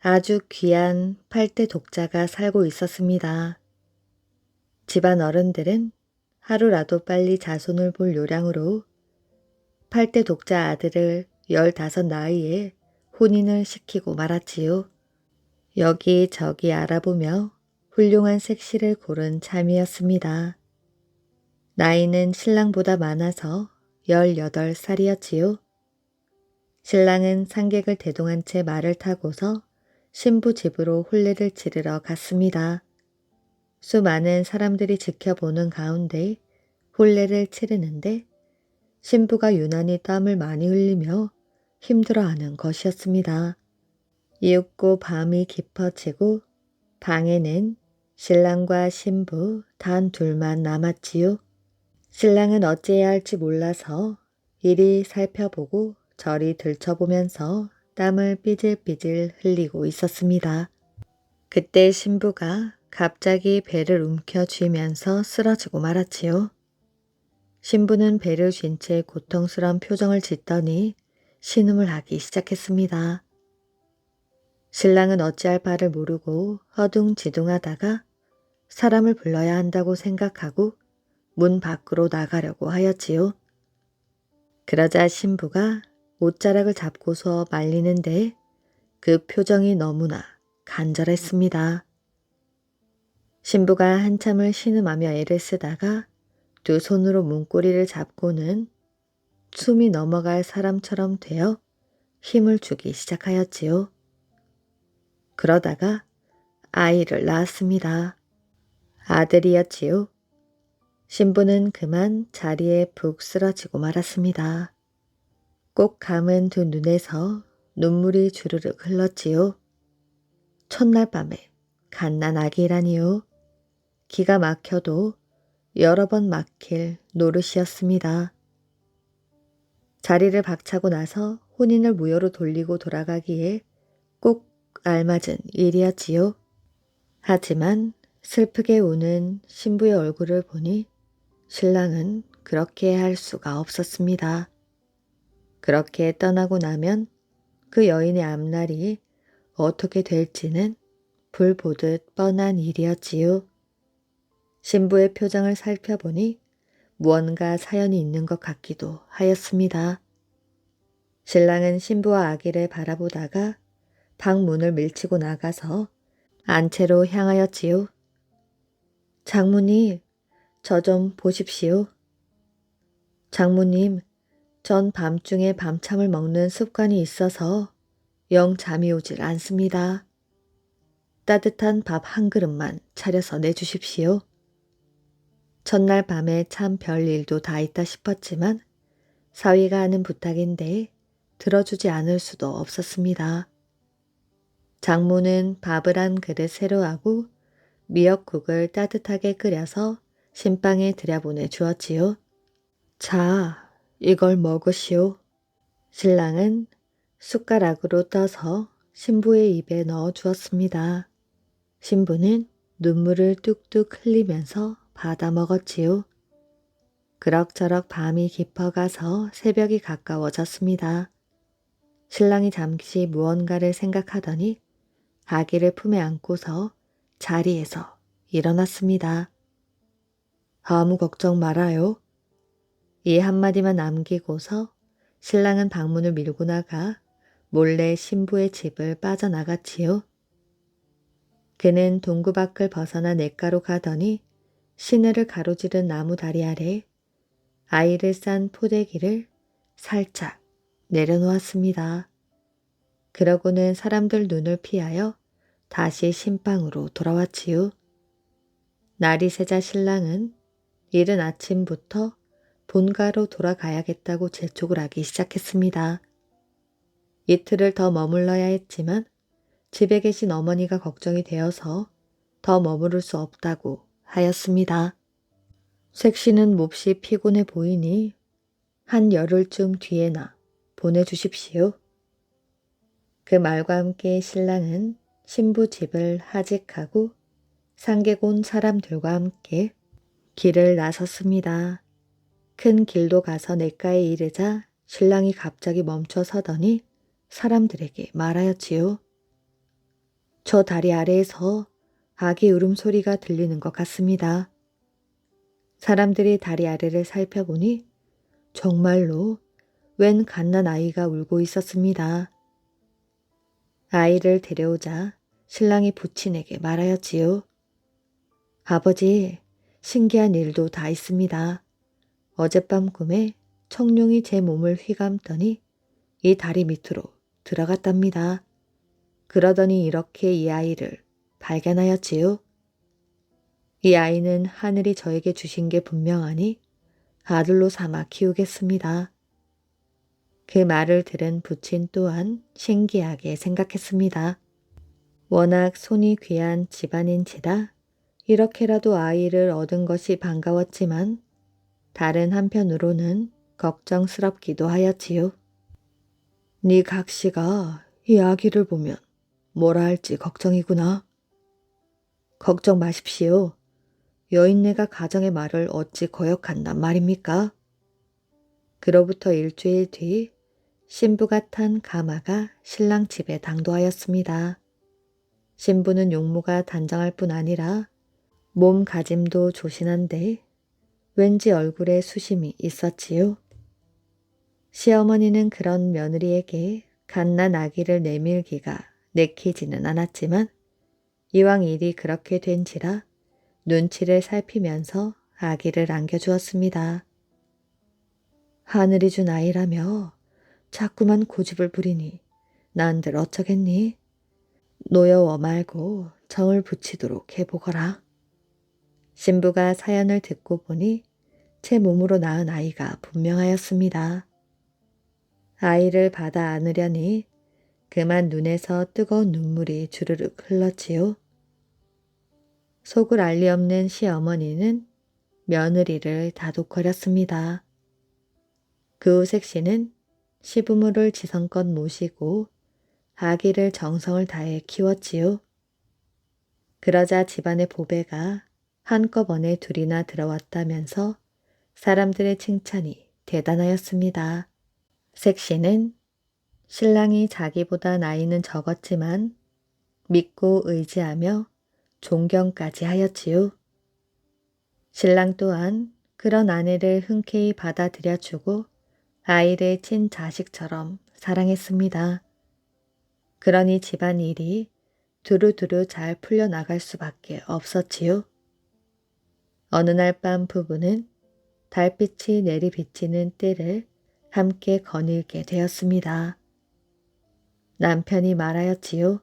아주 귀한 8대 독자가 살고 있었습니다. 집안 어른들은 하루라도 빨리 자손을 볼 요량으로 8대 독자 아들을 15 나이에 혼인을 시키고 말았지요. 여기저기 알아보며 훌륭한 색시를 고른 참이었습니다. 나이는 신랑보다 많아서 18살이었지요. 신랑은 상객을 대동한 채 말을 타고서 신부 집으로 혼례를 치르러 갔습니다. 수많은 사람들이 지켜보는 가운데 혼례를 치르는데 신부가 유난히 땀을 많이 흘리며 힘들어하는 것이었습니다. 이윽고 밤이 깊어지고 방에는 신랑과 신부 단 둘만 남았지요. 신랑은 어찌해야 할지 몰라서 이리 살펴보고 저리 들춰보면서 땀을 삐질삐질 흘리고 있었습니다. 그때 신부가 갑자기 배를 움켜쥐면서 쓰러지고 말았지요. 신부는 배를 쥔 채 고통스러운 표정을 짓더니 신음을 하기 시작했습니다. 신랑은 어찌할 바를 모르고 허둥지둥하다가 사람을 불러야 한다고 생각하고 문 밖으로 나가려고 하였지요. 그러자 신부가 옷자락을 잡고서 말리는데 그 표정이 너무나 간절했습니다. 신부가 한참을 신음하며 애를 쓰다가 두 손으로 문고리를 잡고는 숨이 넘어갈 사람처럼 되어 힘을 주기 시작하였지요. 그러다가 아이를 낳았습니다. 아들이었지요. 신부는 그만 자리에 푹 쓰러지고 말았습니다. 꼭 감은 두 눈에서 눈물이 주르륵 흘렀지요. 첫날 밤에 갓난 아기라니요. 기가 막혀도 여러 번 막힐 노릇이었습니다. 자리를 박차고 나서 혼인을 무효로 돌리고 돌아가기에 꼭 알맞은 일이었지요. 하지만 슬프게 우는 신부의 얼굴을 보니 신랑은 그렇게 할 수가 없었습니다. 그렇게 떠나고 나면 그 여인의 앞날이 어떻게 될지는 불 보듯 뻔한 일이었지요. 신부의 표정을 살펴보니 무언가 사연이 있는 것 같기도 하였습니다. 신랑은 신부와 아기를 바라보다가 방문을 밀치고 나가서 안채로 향하였지요. 장모님, 저 좀 보십시오. 장모님, 전 밤중에 밤참을 먹는 습관이 있어서 영 잠이 오질 않습니다. 따뜻한 밥 한 그릇만 차려서 내주십시오. 첫날 밤에 참 별일도 다 있다 싶었지만 사위가 하는 부탁인데 들어주지 않을 수도 없었습니다. 장모는 밥을 한 그릇 새로 하고 미역국을 따뜻하게 끓여서 신방에 들여보내 주었지요. 자, 이걸 먹으시오. 신랑은 숟가락으로 떠서 신부의 입에 넣어 주었습니다. 신부는 눈물을 뚝뚝 흘리면서 받아 먹었지요. 그럭저럭 밤이 깊어가서 새벽이 가까워졌습니다. 신랑이 잠시 무언가를 생각하더니 아기를 품에 안고서 자리에서 일어났습니다. 아무 걱정 말아요. 이 한마디만 남기고서 신랑은 방문을 밀고 나가 몰래 신부의 집을 빠져나갔지요. 그는 동구 밖을 벗어나 냇가로 가더니 시내를 가로지른 나무 다리 아래 아이를 싼 포대기를 살짝 내려놓았습니다. 그러고는 사람들 눈을 피하여 다시 신방으로 돌아왔지요. 날이 새자 신랑은 이른 아침부터 본가로 돌아가야겠다고 재촉을 하기 시작했습니다. 이틀을 더 머물러야 했지만 집에 계신 어머니가 걱정이 되어서 더 머무를 수 없다고 하였습니다. 색시는 몹시 피곤해 보이니 한 열흘쯤 뒤에나 보내주십시오. 그 말과 함께 신랑은 신부 집을 하직하고 상객 온 사람들과 함께 길을 나섰습니다. 큰 길도 가서 냇가에 이르자 신랑이 갑자기 멈춰 서더니 사람들에게 말하였지요. 저 다리 아래에서 아기 울음소리가 들리는 것 같습니다. 사람들이 다리 아래를 살펴보니 정말로 웬 갓난 아이가 울고 있었습니다. 아이를 데려오자 신랑이 부친에게 말하였지요. 아버지, 신기한 일도 다 있습니다. 어젯밤 꿈에 청룡이 제 몸을 휘감더니 이 다리 밑으로 들어갔답니다. 그러더니 이렇게 이 아이를 발견하였지요. 이 아이는 하늘이 저에게 주신 게 분명하니 아들로 삼아 키우겠습니다. 그 말을 들은 부친 또한 신기하게 생각했습니다. 워낙 손이 귀한 집안인지라 이렇게라도 아이를 얻은 것이 반가웠지만 다른 한편으로는 걱정스럽기도 하였지요. 네 각시가 이 아기를 보면 뭐라 할지 걱정이구나. 걱정 마십시오. 여인네가 가정의 말을 어찌 거역한단 말입니까? 그로부터 일주일 뒤 신부가 탄 가마가 신랑 집에 당도하였습니다. 신부는 용모가 단정할 뿐 아니라 몸가짐도 조신한데 왠지 얼굴에 수심이 있었지요. 시어머니는 그런 며느리에게 갓난 아기를 내밀기가 내키지는 않았지만 이왕 일이 그렇게 된지라 눈치를 살피면서 아기를 안겨주었습니다. 하늘이 준 아이라며 자꾸만 고집을 부리니 난들 어쩌겠니? 노여워 말고 정을 붙이도록 해보거라. 신부가 사연을 듣고 보니 제 몸으로 낳은 아이가 분명하였습니다. 아이를 받아 안으려니 그만 눈에서 뜨거운 눈물이 주르륵 흘렀지요. 속을 알리 없는 시어머니는 며느리를 다독거렸습니다. 그 후 색시는 시부모를 지성껏 모시고 아기를 정성을 다해 키웠지요. 그러자 집안의 보배가 한꺼번에 둘이나 들어왔다면서 사람들의 칭찬이 대단하였습니다. 색시는 신랑이 자기보다 나이는 적었지만 믿고 의지하며 존경까지 하였지요. 신랑 또한 그런 아내를 흔쾌히 받아들여주고 아이를 친자식처럼 사랑했습니다. 그러니 집안 일이 두루두루 잘 풀려나갈 수밖에 없었지요. 어느 날 밤 부부는 달빛이 내리비치는 뜰을 함께 거닐게 되었습니다. 남편이 말하였지요.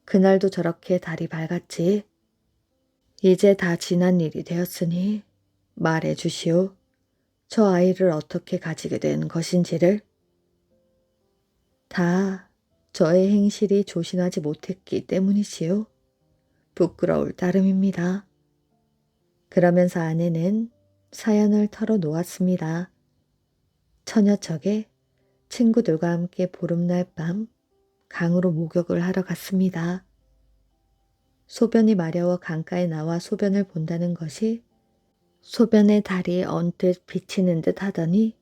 그날도 저렇게 달이 밝았지. 이제 다 지난 일이 되었으니 말해 주시오. 저 아이를 어떻게 가지게 된 것인지를. 다 저의 행실이 조신하지 못했기 때문이지요. 부끄러울 따름입니다. 그러면서 아내는 사연을 털어놓았습니다. 처녀척에 친구들과 함께 보름날 밤 강으로 목욕을 하러 갔습니다. 소변이 마려워 강가에 나와 소변을 본다는 것이 소변의 달이 언뜻 비치는 듯 하더니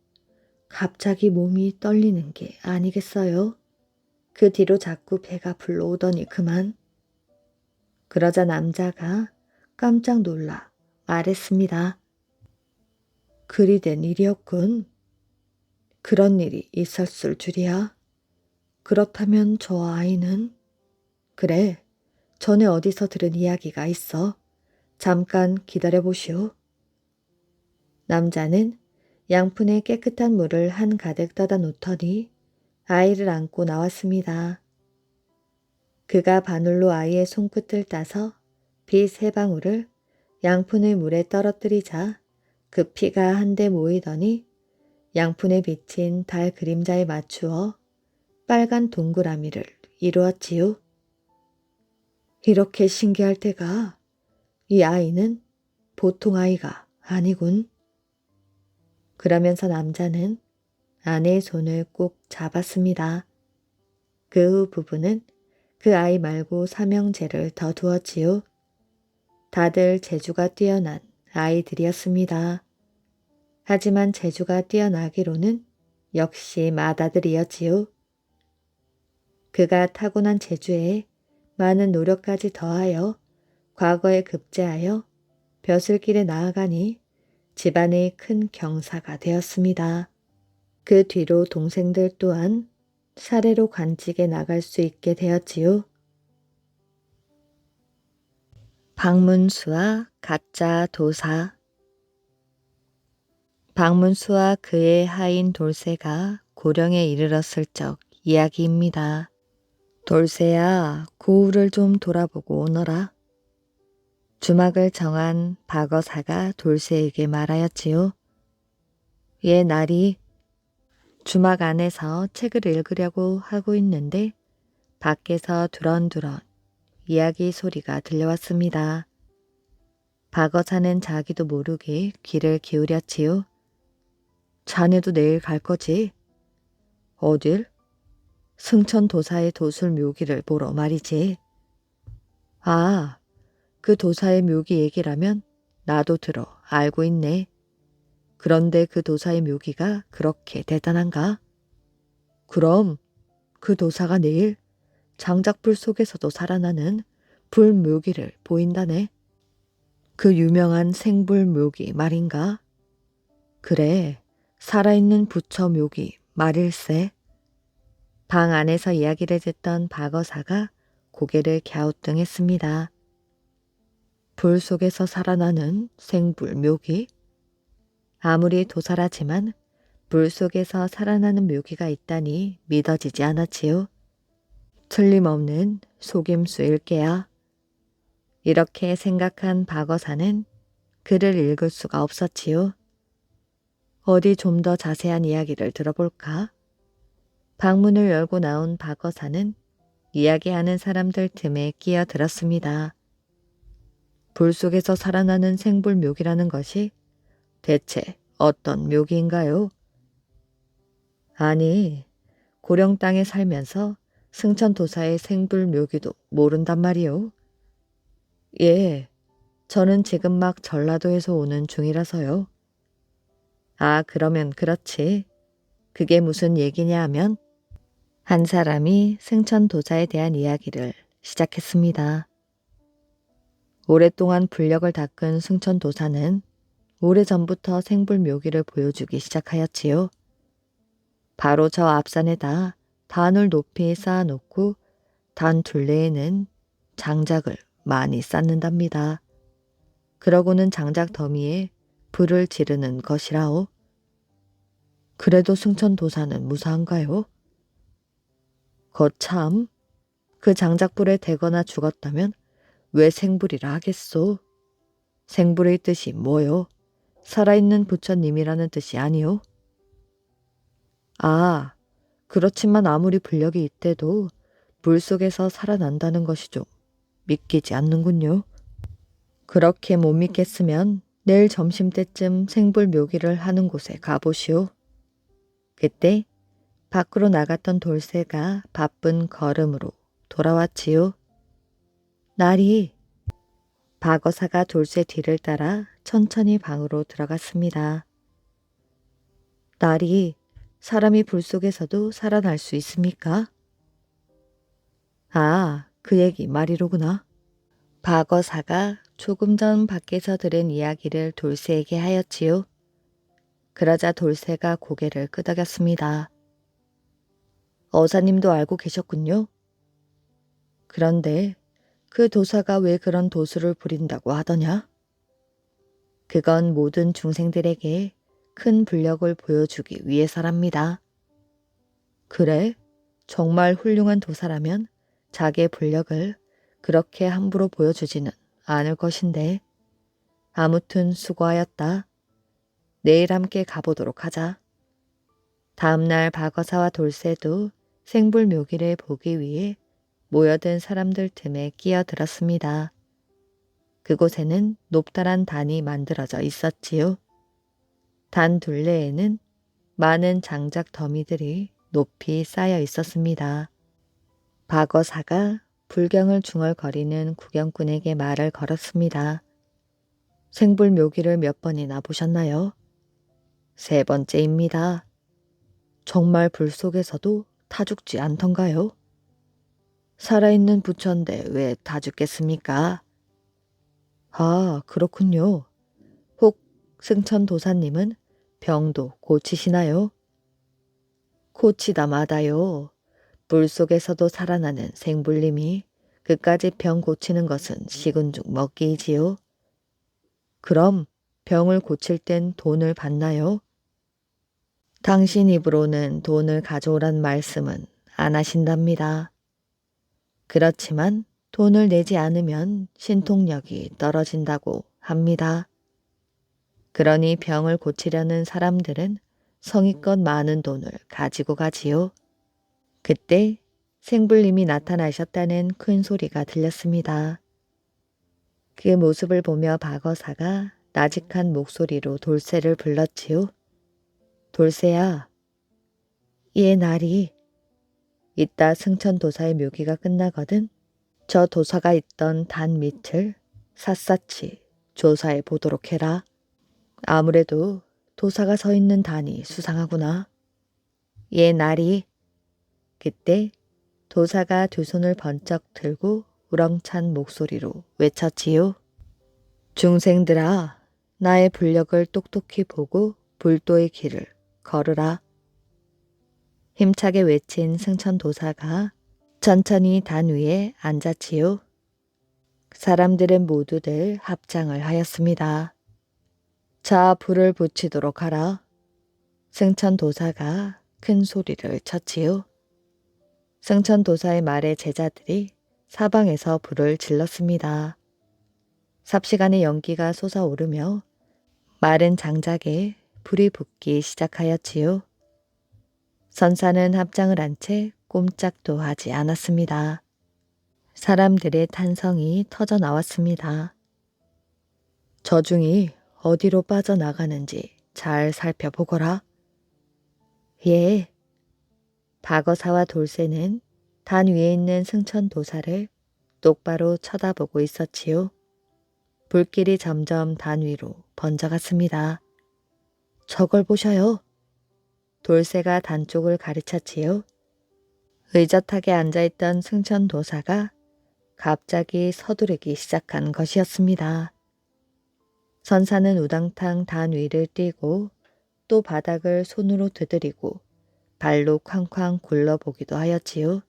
갑자기 몸이 떨리는 게 아니겠어요? 그 뒤로 자꾸 배가 불러오더니 그만. 그러자 남자가 깜짝 놀라 말했습니다. 그리 된 일이었군. 그런 일이 있었을 줄이야. 그렇다면 저 아이는? 그래, 전에 어디서 들은 이야기가 있어. 잠깐 기다려보시오. 남자는 양푼에 깨끗한 물을 한가득 떠다 놓더니 아이를 안고 나왔습니다. 그가 바늘로 아이의 손끝을 따서 피 3방울을 양푼의 물에 떨어뜨리자 그 피가 한데 모이더니 양푼에 비친 달 그림자에 맞추어 빨간 동그라미를 이루었지요. 이렇게 신기할 때가 이 아이는 보통 아이가 아니군. 그러면서 남자는 아내의 손을 꼭 잡았습니다. 그 후 부부는 그 아이 말고 삼형제를 더 두었지요. 다들 재주가 뛰어난 아이들이었습니다. 하지만 재주가 뛰어나기로는 역시 맏아들이었지요. 그가 타고난 재주에 많은 노력까지 더하여 과거에 급제하여 벼슬길에 나아가니 집안의 큰 경사가 되었습니다. 그 뒤로 동생들 또한 사례로 관직에 나갈 수 있게 되었지요. 박문수와 가짜 도사. 박문수와 그의 하인 돌쇠가 고령에 이르렀을 적 이야기입니다. 돌쇠야, 고을을 좀 돌아보고 오너라. 주막을 정한 박어사가 돌쇠에게 말하였지요. 얘 날이 주막 안에서 책을 읽으려고 하고 있는데 밖에서 두런두런 이야기 소리가 들려왔습니다. 박어사는 자기도 모르게 귀를 기울였지요. 자네도 내일 갈 거지? 어딜? 승천도사의 도술 묘기를 보러 말이지. 아, 그 도사의 묘기 얘기라면 나도 들어 알고 있네. 그런데 그 도사의 묘기가 그렇게 대단한가? 그럼 그 도사가 내일 장작불 속에서도 살아나는 불묘기를 보인다네. 그 유명한 생불묘기 말인가? 그래, 살아있는 부처 묘기 말일세. 방 안에서 이야기를 듣던 박어사가 고개를 갸우뚱했습니다. 불 속에서 살아나는 생불 묘기? 아무리 도사라지만 불 속에서 살아나는 묘기가 있다니 믿어지지 않았지요. 틀림없는 속임수일게야. 이렇게 생각한 박어사는 글을 읽을 수가 없었지요. 어디 좀 더 자세한 이야기를 들어볼까? 방문을 열고 나온 박어사는 이야기하는 사람들 틈에 끼어들었습니다. 불 속에서 살아나는 생불 묘기라는 것이 대체 어떤 묘기인가요? 아니, 고령 땅에 살면서 승천도사의 생불묘기도 모른단 말이오. 예, 저는 지금 막 전라도에서 오는 중이라서요. 아, 그러면 그렇지. 그게 무슨 얘기냐 하면 한 사람이 승천도사에 대한 이야기를 시작했습니다. 오랫동안 불력을 닦은 승천도사는 오래전부터 생불묘기를 보여주기 시작하였지요. 바로 저 앞산에다 단을 높이 쌓아놓고 단 둘레에는 장작을 많이 쌓는답니다. 그러고는 장작 더미에 불을 지르는 것이라오. 그래도 승천도사는 무사한가요? 거참, 그 장작불에 대거나 죽었다면 왜 생불이라 하겠소? 생불의 뜻이 뭐요? 살아있는 부처님이라는 뜻이 아니요? 아, 그렇지만 아무리 불력이 있대도 물속에서 살아난다는 것이 좀 믿기지 않는군요. 그렇게 못 믿겠으면 내일 점심때쯤 생불 묘기를 하는 곳에 가보시오. 그때 밖으로 나갔던 돌쇠가 바쁜 걸음으로 돌아왔지요. 나리, 박어사가 돌쇠 뒤를 따라 천천히 방으로 들어갔습니다. 나리, 사람이 불 속에서도 살아날 수 있습니까? 아, 그 얘기 말이로구나. 박어사가 조금 전 밖에서 들은 이야기를 돌쇠에게 하였지요. 그러자 돌쇠가 고개를 끄덕였습니다. 어사님도 알고 계셨군요. 그런데 그 도사가 왜 그런 도수를 부린다고 하더냐? 그건 모든 중생들에게 큰 불력을 보여주기 위해서랍니다. 그래? 정말 훌륭한 도사라면 자기의 불력을 그렇게 함부로 보여주지는 않을 것인데. 아무튼 수고하였다. 내일 함께 가보도록 하자. 다음날 박어사와 돌쇠도 생불묘기를 보기 위해 모여든 사람들 틈에 끼어들었습니다. 그곳에는 높다란 단이 만들어져 있었지요. 단 둘레에는 많은 장작 더미들이 높이 쌓여 있었습니다. 박어사가 불경을 중얼거리는 구경꾼에게 말을 걸었습니다. 생불묘기를 몇 번이나 보셨나요? 3번째입니다. 정말 불 속에서도 타 죽지 않던가요? 살아있는 부처인데 왜 타 죽겠습니까? 아, 그렇군요. 혹 승천 도사님은 병도 고치시나요? 고치다 마다요. 불 속에서도 살아나는 생불님이 그까지 병 고치는 것은 식은죽 먹기이지요. 그럼 병을 고칠 땐 돈을 받나요? 당신 입으로는 돈을 가져오란 말씀은 안 하신답니다. 그렇지만 돈을 내지 않으면 신통력이 떨어진다고 합니다. 그러니 병을 고치려는 사람들은 성의껏 많은 돈을 가지고 가지요. 그때 생불님이 나타나셨다는 큰 소리가 들렸습니다. 그 모습을 보며 박어사가 나직한 목소리로 돌쇠를 불렀지요. 돌쇠야, 얘 나리. 이따 승천도사의 묘기가 끝나거든 저 도사가 있던 단 밑을 샅샅이 조사해 보도록 해라. 아무래도 도사가 서 있는 단이 수상하구나. 얘 나리. 그때 도사가 두 손을 번쩍 들고 우렁찬 목소리로 외쳤지요. 중생들아, 나의 불력을 똑똑히 보고 불도의 길을 걸으라. 힘차게 외친 승천도사가 천천히 단 위에 앉았지요. 사람들은 모두들 합장을 하였습니다. 자, 불을 붙이도록 하라. 승천도사가 큰 소리를 쳤지요. 승천도사의 말에 제자들이 사방에서 불을 질렀습니다. 삽시간에 연기가 솟아오르며 마른 장작에 불이 붙기 시작하였지요. 선사는 합장을 한 채 꼼짝도 하지 않았습니다. 사람들의 탄성이 터져 나왔습니다. 저중이 어디로 빠져나가는지 잘 살펴보거라. 예, 박어사와 돌쇠는 단 위에 있는 승천도사를 똑바로 쳐다보고 있었지요. 불길이 점점 단 위로 번져갔습니다. 저걸 보셔요. 돌쇠가 단 쪽을 가르쳤지요. 의젓하게 앉아있던 승천도사가 갑자기 서두르기 시작한 것이었습니다. 선사는 우당탕 단 위를 뛰고 또 바닥을 손으로 두드리고 발로 쾅쾅 굴러보기도 하였지요.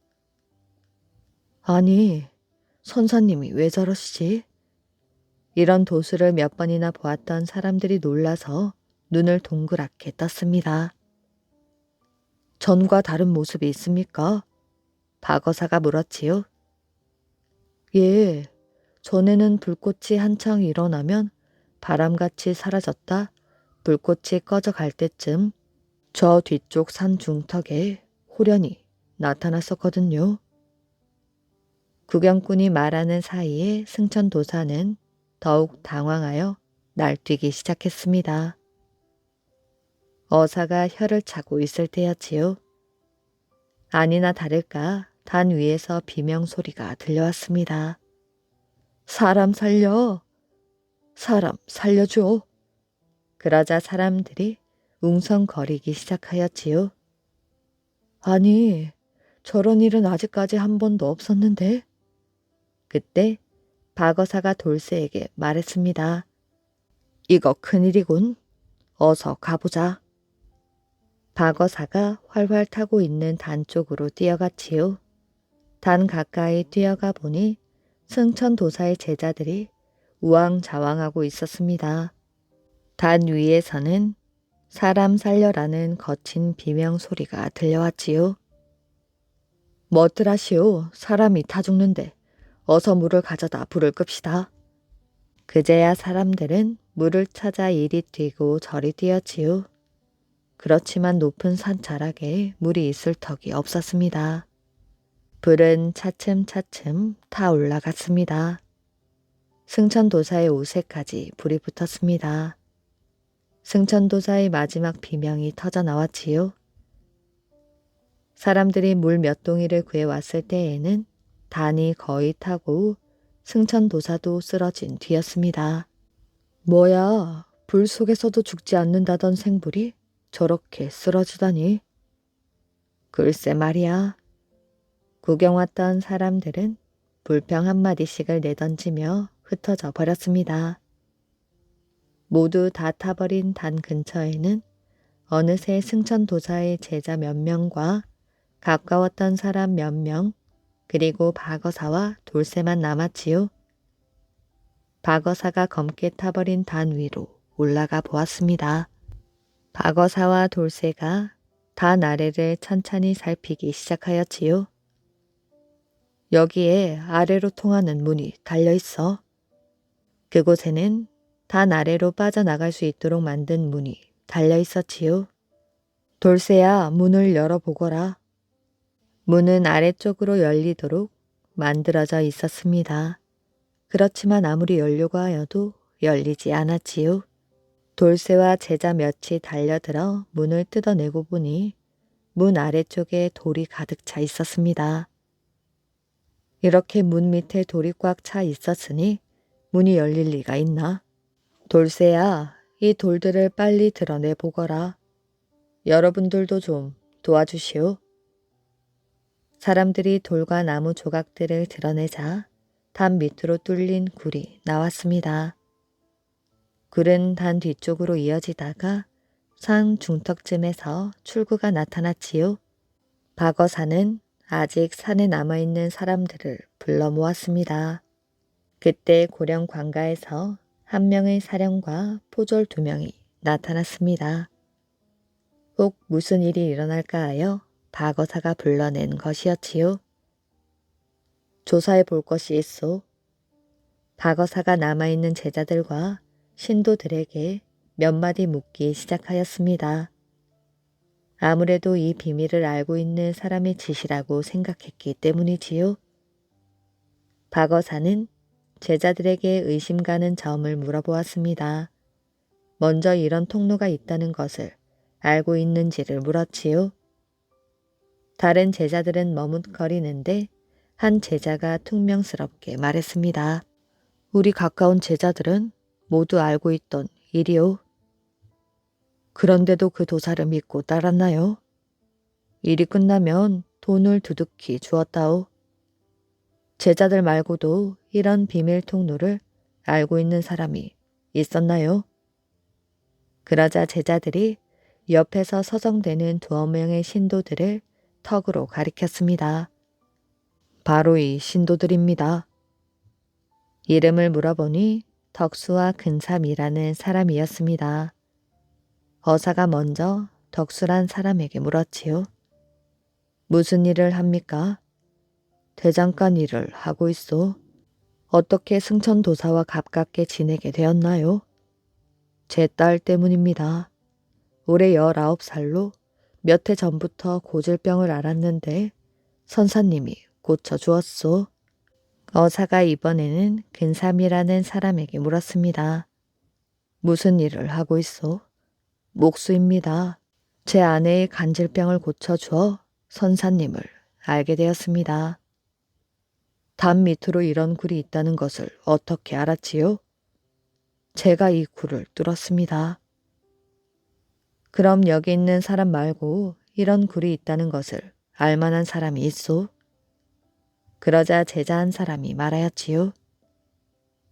아니, 선사님이 왜 저러시지? 이런 도수를 몇 번이나 보았던 사람들이 놀라서 눈을 동그랗게 떴습니다. 전과 다른 모습이 있습니까? 박어사가 물었지요. 예, 전에는 불꽃이 한창 일어나면 바람같이 사라졌다 불꽃이 꺼져갈 때쯤 저 뒤쪽 산 중턱에 호련히 나타났었거든요. 구경꾼이 말하는 사이에 승천도사는 더욱 당황하여 날뛰기 시작했습니다. 어사가 혀를 차고 있을 때였지요. 아니나 다를까 단 위에서 비명소리가 들려왔습니다. 사람 살려! 사람 살려줘! 그러자 사람들이 웅성거리기 시작하였지요. 아니, 저런 일은 아직까지 한 번도 없었는데? 그때 박어사가 돌쇠에게 말했습니다. 이거 큰일이군. 어서 가보자. 박어사가 활활 타고 있는 단 쪽으로 뛰어갔지요. 단 가까이 뛰어가 보니 승천도사의 제자들이 우왕좌왕하고 있었습니다. 단 위에서는 사람 살려라는 거친 비명 소리가 들려왔지요. 뭐들 하시오. 사람이 타 죽는데 어서 물을 가져다 불을 끕시다. 그제야 사람들은 물을 찾아 이리 뛰고 저리 뛰었지요. 그렇지만 높은 산 자락에 물이 있을 턱이 없었습니다. 불은 차츰차츰 타 올라갔습니다. 승천도사의 옷에까지 불이 붙었습니다. 승천도사의 마지막 비명이 터져 나왔지요. 사람들이 물 몇 동이를 구해왔을 때에는 단이 거의 타고 승천도사도 쓰러진 뒤였습니다. 뭐야, 불 속에서도 죽지 않는다던 생불이 저렇게 쓰러지다니. 글쎄 말이야. 구경 왔던 사람들은 불평 한마디씩을 내던지며 흩어져 버렸습니다. 모두 다 타버린 단 근처에는 어느새 승천도사의 제자 몇 명과 가까웠던 사람 몇 명, 그리고 박어사와 돌쇠만 남았지요. 박어사가 검게 타버린 단 위로 올라가 보았습니다. 박어사와 돌쇠가 단 아래를 천천히 살피기 시작하였지요. 여기에 아래로 통하는 문이 달려있어. 그곳에는 단 아래로 빠져나갈 수 있도록 만든 문이 달려있었지요. 돌쇠야, 문을 열어보거라. 문은 아래쪽으로 열리도록 만들어져 있었습니다. 그렇지만 아무리 열려고 하여도 열리지 않았지요. 돌쇠와 제자 몇이 달려들어 문을 뜯어내고 보니 문 아래쪽에 돌이 가득 차 있었습니다. 이렇게 문 밑에 돌이 꽉 차 있었으니 문이 열릴 리가 있나? 돌쇠야, 이 돌들을 빨리 드러내 보거라. 여러분들도 좀 도와주시오. 사람들이 돌과 나무 조각들을 드러내자 단 밑으로 뚫린 굴이 나왔습니다. 굴은 단 뒤쪽으로 이어지다가 산 중턱쯤에서 출구가 나타났지요. 박어사는 아직 산에 남아있는 사람들을 불러 모았습니다. 그때 고령 관가에서 한 명의 사령과 포졸 2명이 나타났습니다. 꼭 무슨 일이 일어날까 하여 박어사가 불러낸 것이었지요. 조사해 볼 것이 있소. 박어사가 남아있는 제자들과 신도들에게 몇 마디 묻기 시작하였습니다. 아무래도 이 비밀을 알고 있는 사람의 짓이라고 생각했기 때문이지요. 박어사는 제자들에게 의심 가는 점을 물어보았습니다. 먼저 이런 통로가 있다는 것을 알고 있는지를 물었지요. 다른 제자들은 머뭇거리는데 한 제자가 퉁명스럽게 말했습니다. 우리 가까운 제자들은 모두 알고 있던 일이요. 그런데도 그 도사를 믿고 따랐나요? 일이 끝나면 돈을 두둑히 주었다오. 제자들 말고도 이런 비밀 통로를 알고 있는 사람이 있었나요? 그러자 제자들이 옆에서 서성대는 두어 명의 신도들을 턱으로 가리켰습니다. 바로 이 신도들입니다. 이름을 물어보니 덕수와 근삼이라는 사람이었습니다. 어사가 먼저 덕수란 사람에게 물었지요. 무슨 일을 합니까? 대장간 일을 하고 있어. 어떻게 승천도사와 가깝게 지내게 되었나요? 제 딸 때문입니다. 올해 19살로 몇 해 전부터 고질병을 앓았는데 선사님이 고쳐주었소. 어사가 이번에는 근삼이라는 사람에게 물었습니다. 무슨 일을 하고 있어? 목수입니다. 제 아내의 간질병을 고쳐주어 선사님을 알게 되었습니다. 담 밑으로 이런 굴이 있다는 것을 어떻게 알았지요? 제가 이 굴을 뚫었습니다. 그럼 여기 있는 사람 말고 이런 굴이 있다는 것을 알만한 사람이 있소? 그러자 제자 한 사람이 말하였지요.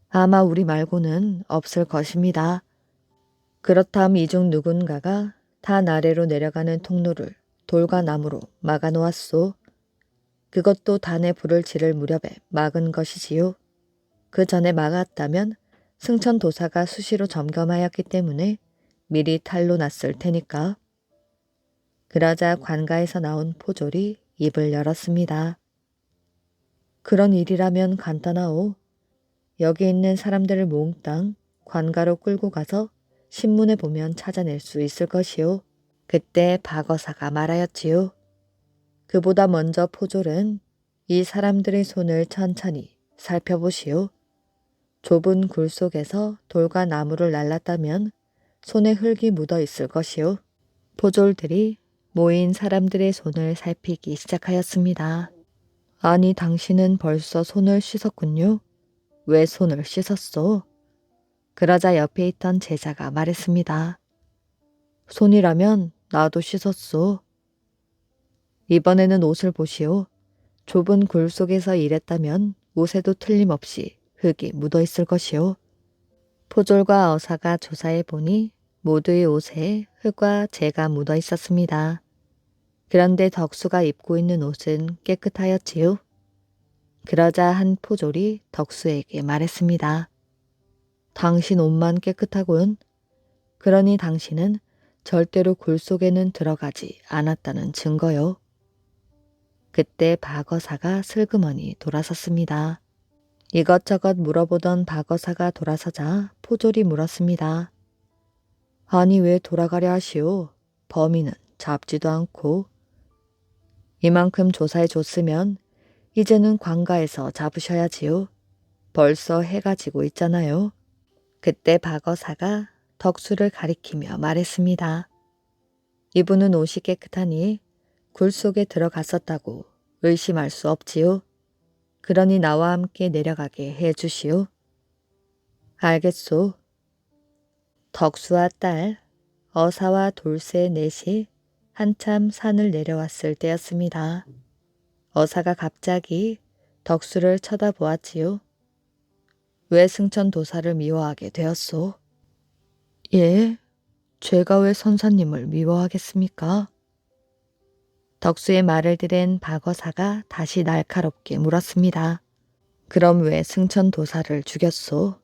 아마 우리 말고는 없을 것입니다. 그렇다면 이 중 누군가가 단 아래로 내려가는 통로를 돌과 나무로 막아 놓았소. 그것도 단에 불을 지를 무렵에 막은 것이지요. 그 전에 막았다면 승천도사가 수시로 점검하였기 때문에 미리 탄로 났을 테니까. 그러자 관가에서 나온 포졸이 입을 열었습니다. 그런 일이라면 간단하오. 여기 있는 사람들을 몽땅 관가로 끌고 가서 신문에 보면 찾아낼 수 있을 것이오. 그때 박어사가 말하였지요. 그보다 먼저 포졸은 이 사람들의 손을 천천히 살펴보시오. 좁은 굴 속에서 돌과 나무를 날랐다면 손에 흙이 묻어 있을 것이오. 포졸들이 모인 사람들의 손을 살피기 시작하였습니다. 아니, 당신은 벌써 손을 씻었군요. 왜 손을 씻었소? 그러자 옆에 있던 제자가 말했습니다. 손이라면 나도 씻었소. 이번에는 옷을 보시오. 좁은 굴 속에서 일했다면 옷에도 틀림없이 흙이 묻어 있을 것이오. 포졸과 어사가 조사해 보니 모두의 옷에 흙과 재가 묻어 있었습니다. 그런데 덕수가 입고 있는 옷은 깨끗하였지요. 그러자 한 포졸이 덕수에게 말했습니다. 당신 옷만 깨끗하군. 그러니 당신은 절대로 굴 속에는 들어가지 않았다는 증거요. 그때 박어사가 슬그머니 돌아섰습니다. 이것저것 물어보던 박어사가 돌아서자 포졸이 물었습니다. 아니, 왜 돌아가려 하시오? 범인은 잡지도 않고. 이만큼 조사해 줬으면 이제는 관가에서 잡으셔야지요. 벌써 해가 지고 있잖아요. 그때 박어사가 덕수를 가리키며 말했습니다. 이분은 옷이 깨끗하니 굴 속에 들어갔었다고 의심할 수 없지요. 그러니 나와 함께 내려가게 해 주시오. 알겠소. 덕수와 딸, 어사와 돌쇠 넷이 한참 산을 내려왔을 때였습니다. 어사가 갑자기 덕수를 쳐다보았지요. 왜 승천도사를 미워하게 되었소? 예, 제가 왜 선사님을 미워하겠습니까? 덕수의 말을 들은 박어사가 다시 날카롭게 물었습니다. 그럼 왜 승천도사를 죽였소?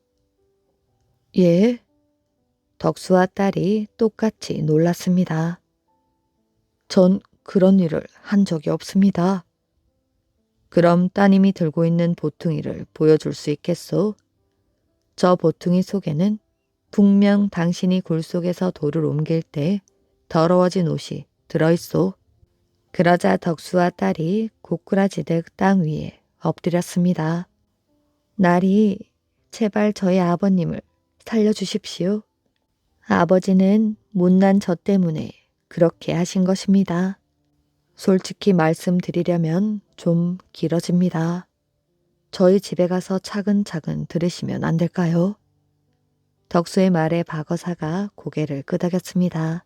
예? 덕수와 딸이 똑같이 놀랐습니다. 전 그런 일을 한 적이 없습니다. 그럼 따님이 들고 있는 보퉁이를 보여줄 수 있겠소? 저 보퉁이 속에는 분명 당신이 굴 속에서 돌을 옮길 때 더러워진 옷이 들어있소. 그러자 덕수와 딸이 고꾸라지듯 땅 위에 엎드렸습니다. 날이 제발 저희 아버님을 살려주십시오. 아버지는 못난 저 때문에 그렇게 하신 것입니다. 솔직히 말씀드리려면 좀 길어집니다. 저희 집에 가서 차근차근 들으시면 안 될까요? 덕수의 말에 박어사가 고개를 끄덕였습니다.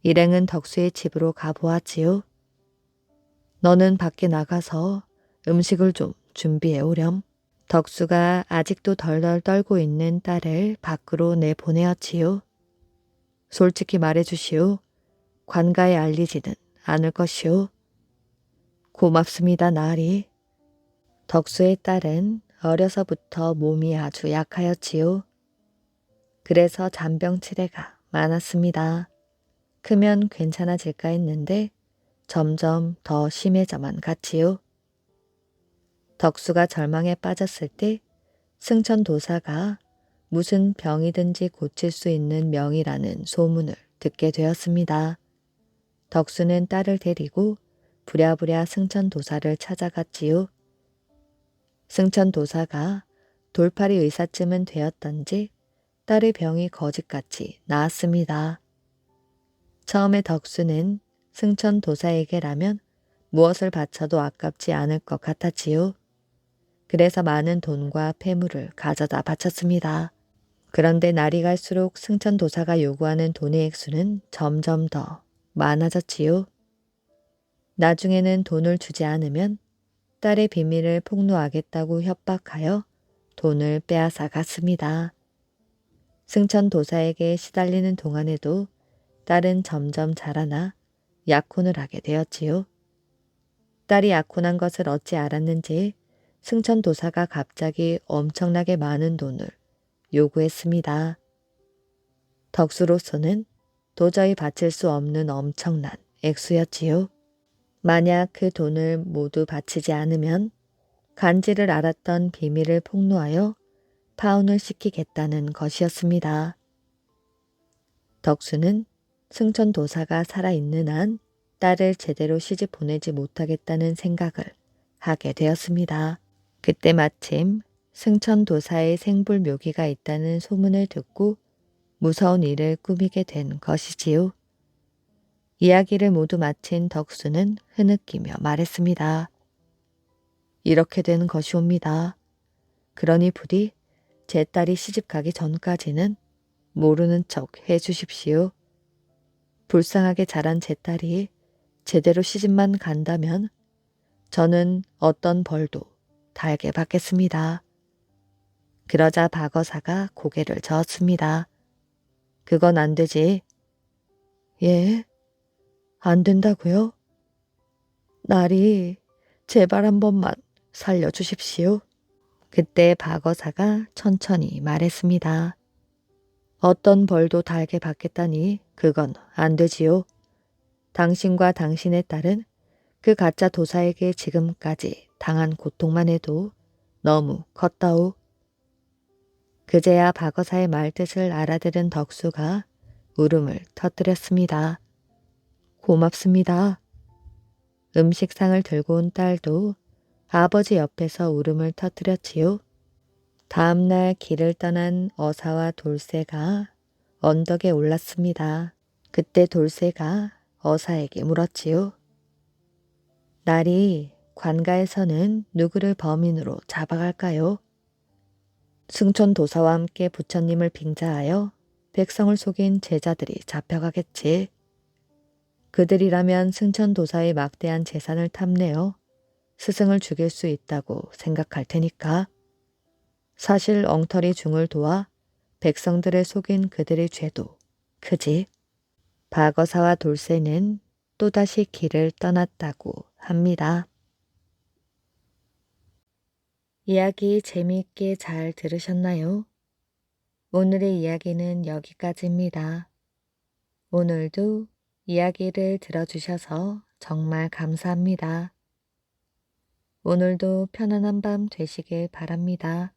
일행은 덕수의 집으로 가보았지요. 너는 밖에 나가서 음식을 좀 준비해 오렴. 덕수가 아직도 덜덜 떨고 있는 딸을 밖으로 내보내었지요. 솔직히 말해주시오. 관가에 알리지는 않을 것이오. 고맙습니다, 나으리. 덕수의 딸은 어려서부터 몸이 아주 약하였지요. 그래서 잔병치레가 많았습니다. 크면 괜찮아질까 했는데 점점 더 심해져만 갔지요. 덕수가 절망에 빠졌을 때 승천도사가 무슨 병이든지 고칠 수 있는 명이라는 소문을 듣게 되었습니다. 덕수는 딸을 데리고 부랴부랴 승천도사를 찾아갔지요. 승천도사가 돌팔이 의사쯤은 되었던지 딸의 병이 거짓같이 나았습니다. 처음에 덕수는 승천도사에게라면 무엇을 바쳐도 아깝지 않을 것 같았지요. 그래서 많은 돈과 폐물을 가져다 바쳤습니다. 그런데 날이 갈수록 승천도사가 요구하는 돈의 액수는 점점 더 많아졌지요. 나중에는 돈을 주지 않으면 딸의 비밀을 폭로하겠다고 협박하여 돈을 빼앗아 갔습니다. 승천도사에게 시달리는 동안에도 딸은 점점 자라나 약혼을 하게 되었지요. 딸이 약혼한 것을 어찌 알았는지 승천도사가 갑자기 엄청나게 많은 돈을 요구했습니다. 덕수로서는 도저히 바칠 수 없는 엄청난 액수였지요. 만약 그 돈을 모두 바치지 않으면 간지를 알았던 비밀을 폭로하여 파혼을 시키겠다는 것이었습니다. 덕수는 승천도사가 살아있는 한 딸을 제대로 시집 보내지 못하겠다는 생각을 하게 되었습니다. 그때 마침 승천도사의 생불묘기가 있다는 소문을 듣고 무서운 일을 꾸미게 된 것이지요. 이야기를 모두 마친 덕수는 흐느끼며 말했습니다. 이렇게 된 것이옵니다. 그러니 부디 제 딸이 시집 가기 전까지는 모르는 척 해주십시오. 불쌍하게 자란 제 딸이 제대로 시집만 간다면 저는 어떤 벌도 달게 받겠습니다. 그러자 박어사가 고개를 저었습니다. 그건 안 되지. 예? 안 된다고요? 날이 제발 한 번만 살려주십시오. 그때 박어사가 천천히 말했습니다. 어떤 벌도 달게 받겠다니 그건 안 되지요. 당신과 당신의 딸은 그 가짜 도사에게 지금까지 당한 고통만 해도 너무 컸다오. 그제야 박어사의 말뜻을 알아들은 덕수가 울음을 터뜨렸습니다. 고맙습니다. 음식상을 들고 온 딸도 아버지 옆에서 울음을 터뜨렸지요. 다음날 길을 떠난 어사와 돌쇠가 언덕에 올랐습니다. 그때 돌쇠가 어사에게 물었지요. 날이 관가에서는 누구를 범인으로 잡아갈까요? 승천도사와 함께 부처님을 빙자하여 백성을 속인 제자들이 잡혀가겠지. 그들이라면 승천도사의 막대한 재산을 탐내어 스승을 죽일 수 있다고 생각할 테니까. 사실 엉터리 중을 도와 백성들을 속인 그들의 죄도 크지. 박어사와 돌쇠는 또다시 길을 떠났다고 합니다. 이야기 재미있게 잘 들으셨나요? 오늘의 이야기는 여기까지입니다. 오늘도 이야기를 들어주셔서 정말 감사합니다. 오늘도 편안한 밤 되시길 바랍니다.